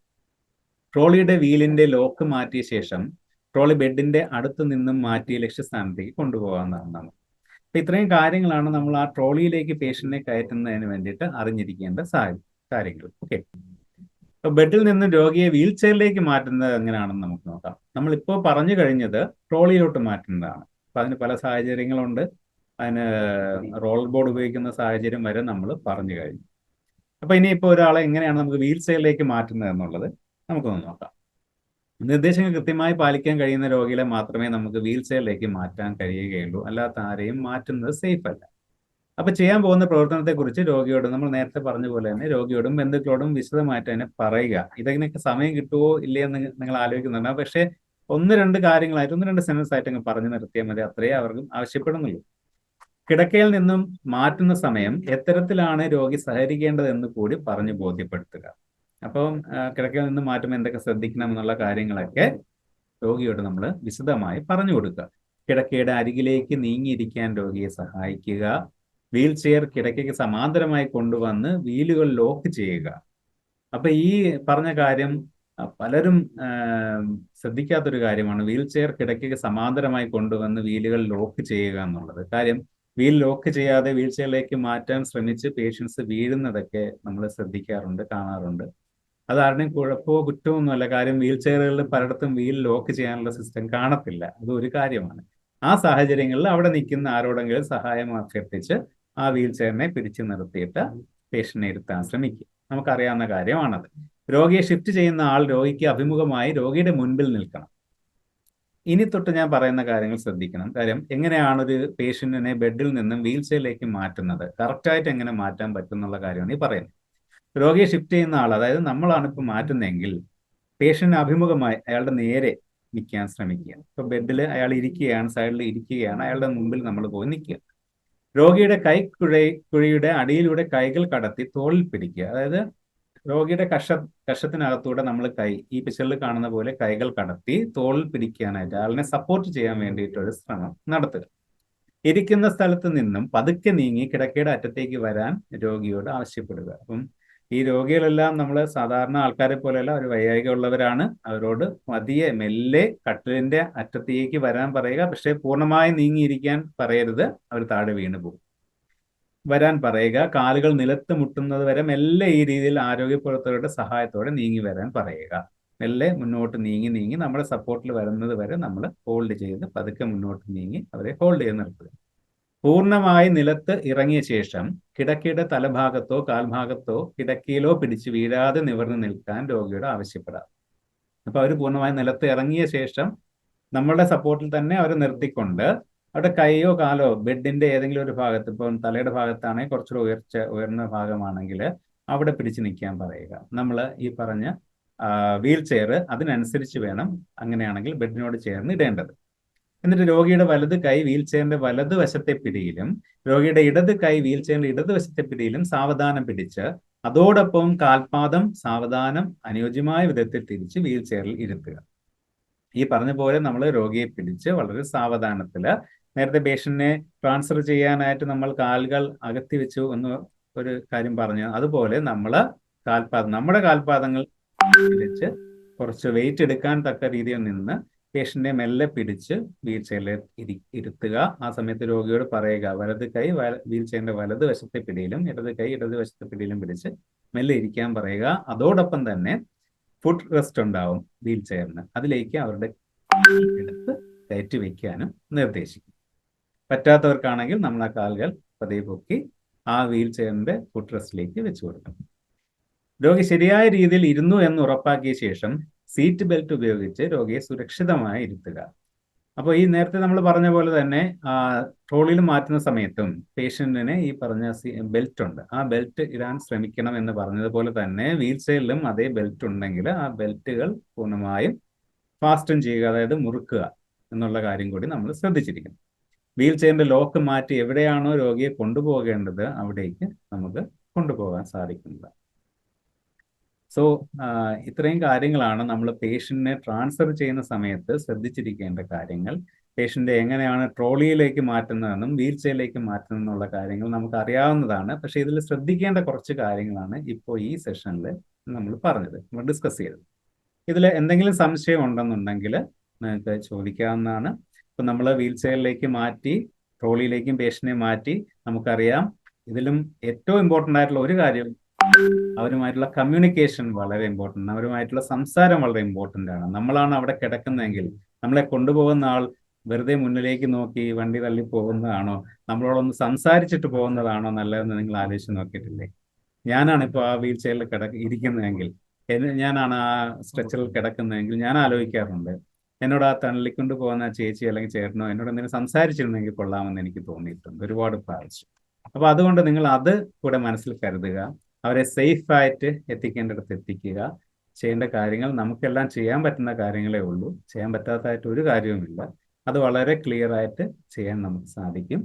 ട്രോളിയുടെ വീലിന്റെ ലോക്ക് മാറ്റിയ ശേഷം ട്രോളി ബെഡിന്റെ അടുത്ത് നിന്നും മാറ്റി ലക്ഷ്യസ്ഥാനത്തേക്ക് കൊണ്ടുപോകാവുന്നതാണ് നമ്മൾ. അപ്പൊ ഇത്രയും കാര്യങ്ങളാണ് നമ്മൾ ആ ട്രോളിയിലേക്ക് പേഷ്യന്റിനെ കയറ്റുന്നതിന് വേണ്ടിയിട്ട് അറിഞ്ഞിരിക്കേണ്ട കാര്യങ്ങൾ. ഓക്കെ, അപ്പൊ ബെഡിൽ നിന്ന് രോഗിയെ വീൽ ചെയറിലേക്ക് മാറ്റുന്നത് എങ്ങനെയാണെന്ന് നമുക്ക് നോക്കാം. നമ്മളിപ്പോൾ പറഞ്ഞു കഴിഞ്ഞത് ട്രോളിയിലോട്ട് മാറ്റുന്നതാണ്. അപ്പൊ അതിന് പല സാഹചര്യങ്ങളുണ്ട്. അതിന് റോളർ ബോർഡ് ഉപയോഗിക്കുന്ന സാഹചര്യം വരെ നമ്മൾ പറഞ്ഞു കഴിഞ്ഞു. അപ്പൊ ഇനിയിപ്പോൾ ഒരാളെ എങ്ങനെയാണ് നമുക്ക് വീൽ ചെയറിലേക്ക് മാറ്റുന്നത് എന്നുള്ളത് നമുക്കൊന്ന് നോക്കാം. നിർദ്ദേശങ്ങൾ കൃത്യമായി പാലിക്കാൻ കഴിയുന്ന രോഗികളെ മാത്രമേ നമുക്ക് വീൽ ചെയറിലേക്ക് മാറ്റാൻ കഴിയുകയുള്ളൂ. അല്ലാത്ത ആരെയും മാറ്റുന്നത് സേഫ് അല്ല. അപ്പൊ ചെയ്യാൻ പോകുന്ന പ്രവർത്തനത്തെക്കുറിച്ച് രോഗിയോട് നമ്മൾ നേരത്തെ പറഞ്ഞ പോലെ തന്നെ രോഗിയോടും ബന്ധുക്കളോടും വിശദമായിട്ട് തന്നെ പറയുക. ഇതിനൊക്കെ സമയം കിട്ടുമോ ഇല്ലയെന്ന് നിങ്ങൾ ആലോചിക്കുന്നുണ്ട്. പക്ഷേ ഒന്ന് രണ്ട് സെന്റൻസ് ആയിട്ട് അങ്ങ് പറഞ്ഞു നിർത്തിയാൽ മതി. അത്രയേ അവർക്കും ആവശ്യപ്പെടുന്നുള്ളൂ. കിടക്കയിൽ നിന്നും മാറ്റുന്ന സമയം എത്തരത്തിലാണ് രോഗി സഹകരിക്കേണ്ടതെന്ന് കൂടി പറഞ്ഞു ബോധ്യപ്പെടുത്തുക. അപ്പം കിടക്കയിൽ നിന്ന് മാറ്റുമ്പോൾ എന്തൊക്കെ ശ്രദ്ധിക്കണം എന്നുള്ള കാര്യങ്ങളൊക്കെ രോഗിയോട് നമ്മൾ വിശദമായി പറഞ്ഞു കൊടുക്കുക. കിടക്കയുടെ അരികിലേക്ക് നീങ്ങിയിരിക്കാൻ രോഗിയെ സഹായിക്കുക. വീൽ ചെയർ കിടക്കയ്ക്ക് സമാന്തരമായി കൊണ്ടുവന്ന് വീലുകൾ ലോക്ക് ചെയ്യുക. അപ്പൊ ഈ പറഞ്ഞ കാര്യം പലരും ശ്രദ്ധിക്കാത്തൊരു കാര്യമാണ്. വീൽ ചെയർ കിടക്കയ്ക്ക് സമാന്തരമായി കൊണ്ടുവന്ന് വീലുകൾ ലോക്ക് ചെയ്യുക എന്നുള്ളത്. കാര്യം വീൽ ലോക്ക് ചെയ്യാതെ വീൽ ചെയറിലേക്ക് മാറ്റാൻ ശ്രമിച്ച് പേഷ്യൻസ് വീഴുന്നതൊക്കെ നമ്മൾ ശ്രദ്ധിക്കാറുണ്ട്, കാണാറുണ്ട്. അത് ആരുടെയും കുഴപ്പമോ കുറ്റമോ ഒന്നുമല്ല. കാര്യം വീൽ ചെയറുകളിൽ പലയിടത്തും വീൽ ലോക്ക് ചെയ്യാനുള്ള സിസ്റ്റം കാണത്തില്ല. അത് ഒരു കാര്യമാണ്. ആ സാഹചര്യങ്ങളിൽ അവിടെ നിൽക്കുന്ന ആരോടെങ്കിലും സഹായം അഭ്യർത്ഥിച്ച് ആ വീൽ ചെയറിനെ പിടിച്ചു നിർത്തിയിട്ട് പേഷ്യന്റിനെ ഇരുത്താൻ ശ്രമിക്കുക. നമുക്കറിയാവുന്ന കാര്യമാണത്. രോഗിയെ ഷിഫ്റ്റ് ചെയ്യുന്ന ആൾ രോഗിക്ക് അഭിമുഖമായി രോഗിയുടെ മുൻപിൽ നിൽക്കണം. ഇനി തൊട്ട് ഞാൻ പറയുന്ന കാര്യങ്ങൾ ശ്രദ്ധിക്കണം. കാര്യം എങ്ങനെയാണ് ഒരു പേഷ്യന്റിനെ ബെഡിൽ നിന്നും വീൽ ചെയറിലേക്ക് മാറ്റുന്നത്, കറക്റ്റായിട്ട് എങ്ങനെ മാറ്റാൻ പറ്റും എന്നുള്ള കാര്യമാണ് ഈ പറയുന്നത്. രോഗിയെ ഷിഫ്റ്റ് ചെയ്യുന്ന ആൾ, അതായത് നമ്മളാണ് ഇപ്പൊ മാറ്റുന്നതെങ്കിൽ പേഷ്യന്റിന് അഭിമുഖമായി അയാളുടെ നേരെ നിൽക്കാൻ ശ്രമിക്കുക. ഇപ്പൊ ബെഡിൽ അയാൾ ഇരിക്കുകയാണ്, സൈഡിൽ ഇരിക്കുകയാണ്, അയാളുടെ മുമ്പിൽ നമ്മൾ പോയി നിൽക്കുക. രോഗിയുടെ കുഴിയുടെ അടിയിലൂടെ കൈകൾ കടത്തി തോളിൽ പിടിക്കുക. അതായത് രോഗിയുടെ കഷത്തിനകത്തൂടെ നമ്മൾ ഈ പിക്ചറിൽ കാണുന്ന പോലെ കൈകൾ കടത്തി തോളിൽ പിടിക്കാനായിട്ട് ആളിനെ സപ്പോർട്ട് ചെയ്യാൻ വേണ്ടിയിട്ടൊരു ശ്രമം നടത്തുക. ഇരിക്കുന്ന സ്ഥലത്ത് നിന്നും പതുക്കെ നീങ്ങി കിടക്കയുടെ അറ്റത്തേക്ക് വരാൻ രോഗിയോട് ആവശ്യപ്പെടുക. അപ്പം ഈ രോഗികളെല്ലാം നമ്മൾ സാധാരണ ആൾക്കാരെ പോലെയല്ല, അവർ വൈകാരിക ഉള്ളവരാണ്. അവരോട് പതിയെ മെല്ലെ കട്ടിലിന്റെ അറ്റത്തേക്ക് വരാൻ പറയുക. പക്ഷെ പൂർണ്ണമായി നീങ്ങിയിരിക്കാൻ പറയരുത്, അവർ താഴെ വീണു പോകും. വരാൻ പറയുക. കാലുകൾ നിലത്ത് മുട്ടുന്നത് വരെ മെല്ലെ ഈ രീതിയിൽ ആരോഗ്യപ്രവർത്തകരുടെ സഹായത്തോടെ നീങ്ങി വരാൻ പറയുക. മെല്ലെ മുന്നോട്ട് നീങ്ങി നീങ്ങി നമ്മുടെ സപ്പോർട്ടിൽ വരുന്നത് വരെ നമ്മൾ ഹോൾഡ് ചെയ്ത് പതുക്കെ മുന്നോട്ട് നീങ്ങി അവരെ ഹോൾഡ് ചെയ്ത് നിർത്തുക. പൂർണ്ണമായി നിലത്ത് ഇറങ്ങിയ ശേഷം കിടക്കയുടെ തലഭാഗത്തോ കാൽഭാഗത്തോ കിടക്കയിലോ പിടിച്ച് വീഴാതെ നിവർന്നു നിൽക്കാൻ രോഗിയോട് ആവശ്യപ്പെടാം. അപ്പൊ അവർ പൂർണ്ണമായി നിലത്ത് ഇറങ്ങിയ ശേഷം നമ്മളുടെ സപ്പോർട്ടിൽ തന്നെ അവരെ നിർത്തിക്കൊണ്ട് അവിടെ കൈയോ കാലോ ബെഡിന്റെ ഏതെങ്കിലും ഒരു ഭാഗത്ത്, ഇപ്പം തലയുടെ ഭാഗത്താണെങ്കിൽ കുറച്ചുകൂടെ ഉയർന്ന ഭാഗമാണെങ്കിൽ അവിടെ പിടിച്ച് നിൽക്കാൻ പറയുക. നമ്മൾ ഈ പറഞ്ഞ വീൽ ചെയർ അതിനനുസരിച്ച് വേണം അങ്ങനെയാണെങ്കിൽ ബെഡിനോട് ചേർന്ന് ഇടേണ്ടത്. എന്നിട്ട് രോഗിയുടെ വലത് കൈ വീൽ ചെയറിന്റെ വലത് വശത്തെ പിടിയിലും രോഗിയുടെ ഇടത് കൈ വീൽ ചെയറിന്റെ ഇടതുവശത്തെ പിടിയിലും സാവധാനം പിടിച്ച് അതോടൊപ്പം കാൽപാദം സാവധാനം അനുയോജ്യമായ വിധത്തിൽ തിരിച്ച് വീൽ ചെയറിൽ ഇരുത്തുക. ഈ പറഞ്ഞ പോലെ നമ്മൾ രോഗിയെ പിടിച്ച് വളരെ സാവധാനത്തില്, നേരത്തെ പേഷ്യന്റിനെ ട്രാൻസ്ഫർ ചെയ്യാനായിട്ട് നമ്മൾ കാലുകൾ അകത്തി വെച്ചു എന്ന് ഒരു കാര്യം പറഞ്ഞു, അതുപോലെ നമ്മുടെ കാൽപാദങ്ങൾ പിടിച്ച് കുറച്ച് വെയിറ്റ് എടുക്കാൻ തക്ക രീതിയിൽ നിന്ന് പേഷ്യന്റിനെ മെല്ലെ പിടിച്ച് വീൽ ചെയറിൽ ഇരുത്തുക. ആ സമയത്ത് രോഗിയോട് പറയുക, വലത് കൈ വീൽ ചെയറിന്റെ വലത് വശത്തെ പിടിയിലും ഇടത് കൈ ഇടത് വശത്തെ പിടിയിലും പിടിച്ച് മെല്ലെ ഇരിക്കാൻ പറയുക. അതോടൊപ്പം തന്നെ ഫുഡ് റെസ്റ്റ് ഉണ്ടാവും വീൽ ചെയറിന്, അതിലേക്ക് അവരുടെ എടുത്ത് കയറ്റി വയ്ക്കാനും നിർദ്ദേശിക്കും. പറ്റാത്തവർക്കാണെങ്കിൽ നമ്മൾ ആ കാലുകൾ പതിയെ പൊക്കി ആ വീൽ ചെയറിന്റെ ഫുഡ് റെസ്റ്റിലേക്ക് വെച്ചു കൊടുക്കും. രോഗി ശരിയായ രീതിയിൽ ഇരുന്നു എന്ന് ഉറപ്പാക്കിയ ശേഷം സീറ്റ് ബെൽറ്റ് ഉപയോഗിച്ച് രോഗിയെ സുരക്ഷിതമായി ഇരുത്തുക. അപ്പോൾ ഈ നേരത്തെ നമ്മൾ പറഞ്ഞ പോലെ തന്നെ ട്രോളിയിൽ മാറ്റുന്ന സമയത്തും പേഷ്യന്റിന് ഈ പറഞ്ഞ ബെൽറ്റ് ഉണ്ട്, ആ ബെൽറ്റ് ഇടാൻ ശ്രമിക്കണം എന്ന് പറഞ്ഞതുപോലെ തന്നെ വീൽ ചെയറിലും അതേ ബെൽറ്റ് ഉണ്ടെങ്കിൽ ആ ബെൽറ്റുകൾ പൂർണ്ണമായും ഫാസ്റ്റൺ ചെയ്യുക, അതായത് മുറുക്കുക എന്നുള്ള കാര്യം കൂടി നമ്മൾ ശ്രദ്ധിച്ചിരിക്കണം. വീൽ ചെയറിന്റെ ലോക്ക് മാറ്റി എവിടെയാണോ രോഗിയെ കൊണ്ടുപോകേണ്ടത് അവിടേക്ക് നമുക്ക് കൊണ്ടുപോകാൻ സാധിക്കുന്നത്. സോ ഇത്രയും കാര്യങ്ങളാണ് നമ്മൾ പേഷ്യന്റിനെ ട്രാൻസ്ഫർ ചെയ്യുന്ന സമയത്ത് ശ്രദ്ധിച്ചിരിക്കേണ്ട കാര്യങ്ങൾ. പേഷ്യന്റ് എങ്ങനെയാണ് ട്രോളിയിലേക്ക് മാറ്റുന്നതെന്നും വീൽ ചെയറിലേക്ക് മാറ്റുന്നതെന്നുള്ള കാര്യങ്ങൾ നമുക്ക് അറിയാവുന്നതാണ്. പക്ഷെ ഇതിൽ ശ്രദ്ധിക്കേണ്ട കുറച്ച് കാര്യങ്ങളാണ് ഇപ്പോൾ ഈ സെഷനിൽ നമ്മൾ പറഞ്ഞത്, നമ്മൾ ഡിസ്കസ് ചെയ്തത്. ഇതിൽ എന്തെങ്കിലും സംശയം ഉണ്ടെന്നുണ്ടെങ്കിൽ നിങ്ങൾക്ക് ചോദിക്കാവുന്നതാണ്. ഇപ്പം നമ്മൾ വീൽ ചെയറിലേക്ക് മാറ്റി ട്രോളിയിലേക്കും പേഷ്യന്റിനെ മാറ്റി, നമുക്കറിയാം ഇതിലും ഏറ്റവും ഇമ്പോർട്ടൻ്റ് ആയിട്ടുള്ള ഒരു കാര്യം, അവരുമായിട്ടുള്ള കമ്മ്യൂണിക്കേഷൻ വളരെ ഇമ്പോർട്ടൻ്റ്, അവരുമായിട്ടുള്ള സംസാരം വളരെ ഇമ്പോർട്ടൻ്റ് ആണ്. നമ്മളാണ് അവിടെ കിടക്കുന്നതെങ്കിൽ നമ്മളെ കൊണ്ടുപോകുന്ന ആൾ വെറുതെ മുന്നിലേക്ക് നോക്കി വണ്ടി തള്ളി പോകുന്നതാണോ, നമ്മളോടൊന്ന് സംസാരിച്ചിട്ട് പോകുന്നതാണോ നല്ലതെന്ന് നിങ്ങൾ ആലോചിച്ച് നോക്കിയിട്ടില്ലേ? ഞാനാണ് ഇപ്പോൾ ആ വീൽ ചെയറിൽ ഇരിക്കുന്നതെങ്കിൽ, ഞാനാണ് ആ സ്ട്രെച്ചറിൽ കിടക്കുന്നതെങ്കിൽ ഞാൻ ആലോചിക്കാറുണ്ട്, എന്നോട് ആ തള്ളിക്കൊണ്ട് പോകുന്ന ചേച്ചി അല്ലെങ്കിൽ ചേട്ടനോ എന്നോട് എന്തെങ്കിലും സംസാരിച്ചിരുന്നെങ്കിൽ കൊള്ളാമെന്ന് എനിക്ക് തോന്നിയിട്ടുണ്ട് ഒരുപാട് പ്രാവശ്യം. അപ്പോൾ അതുകൊണ്ട് നിങ്ങൾ അത് കൂടെ മനസ്സിൽ കരുതുക. അവരെ സേഫായിട്ട് എത്തിക്കേണ്ടിടത്ത് എത്തിക്കുക. ചെയ്യേണ്ട കാര്യങ്ങൾ നമുക്കെല്ലാം ചെയ്യാൻ പറ്റുന്ന കാര്യങ്ങളേ ഉള്ളൂ, ചെയ്യാൻ പറ്റാത്തതായിട്ട് ഒരു കാര്യവുമില്ല. അത് വളരെ ക്ലിയർ ആയിട്ട് ചെയ്യാൻ നമുക്ക് സാധിക്കും.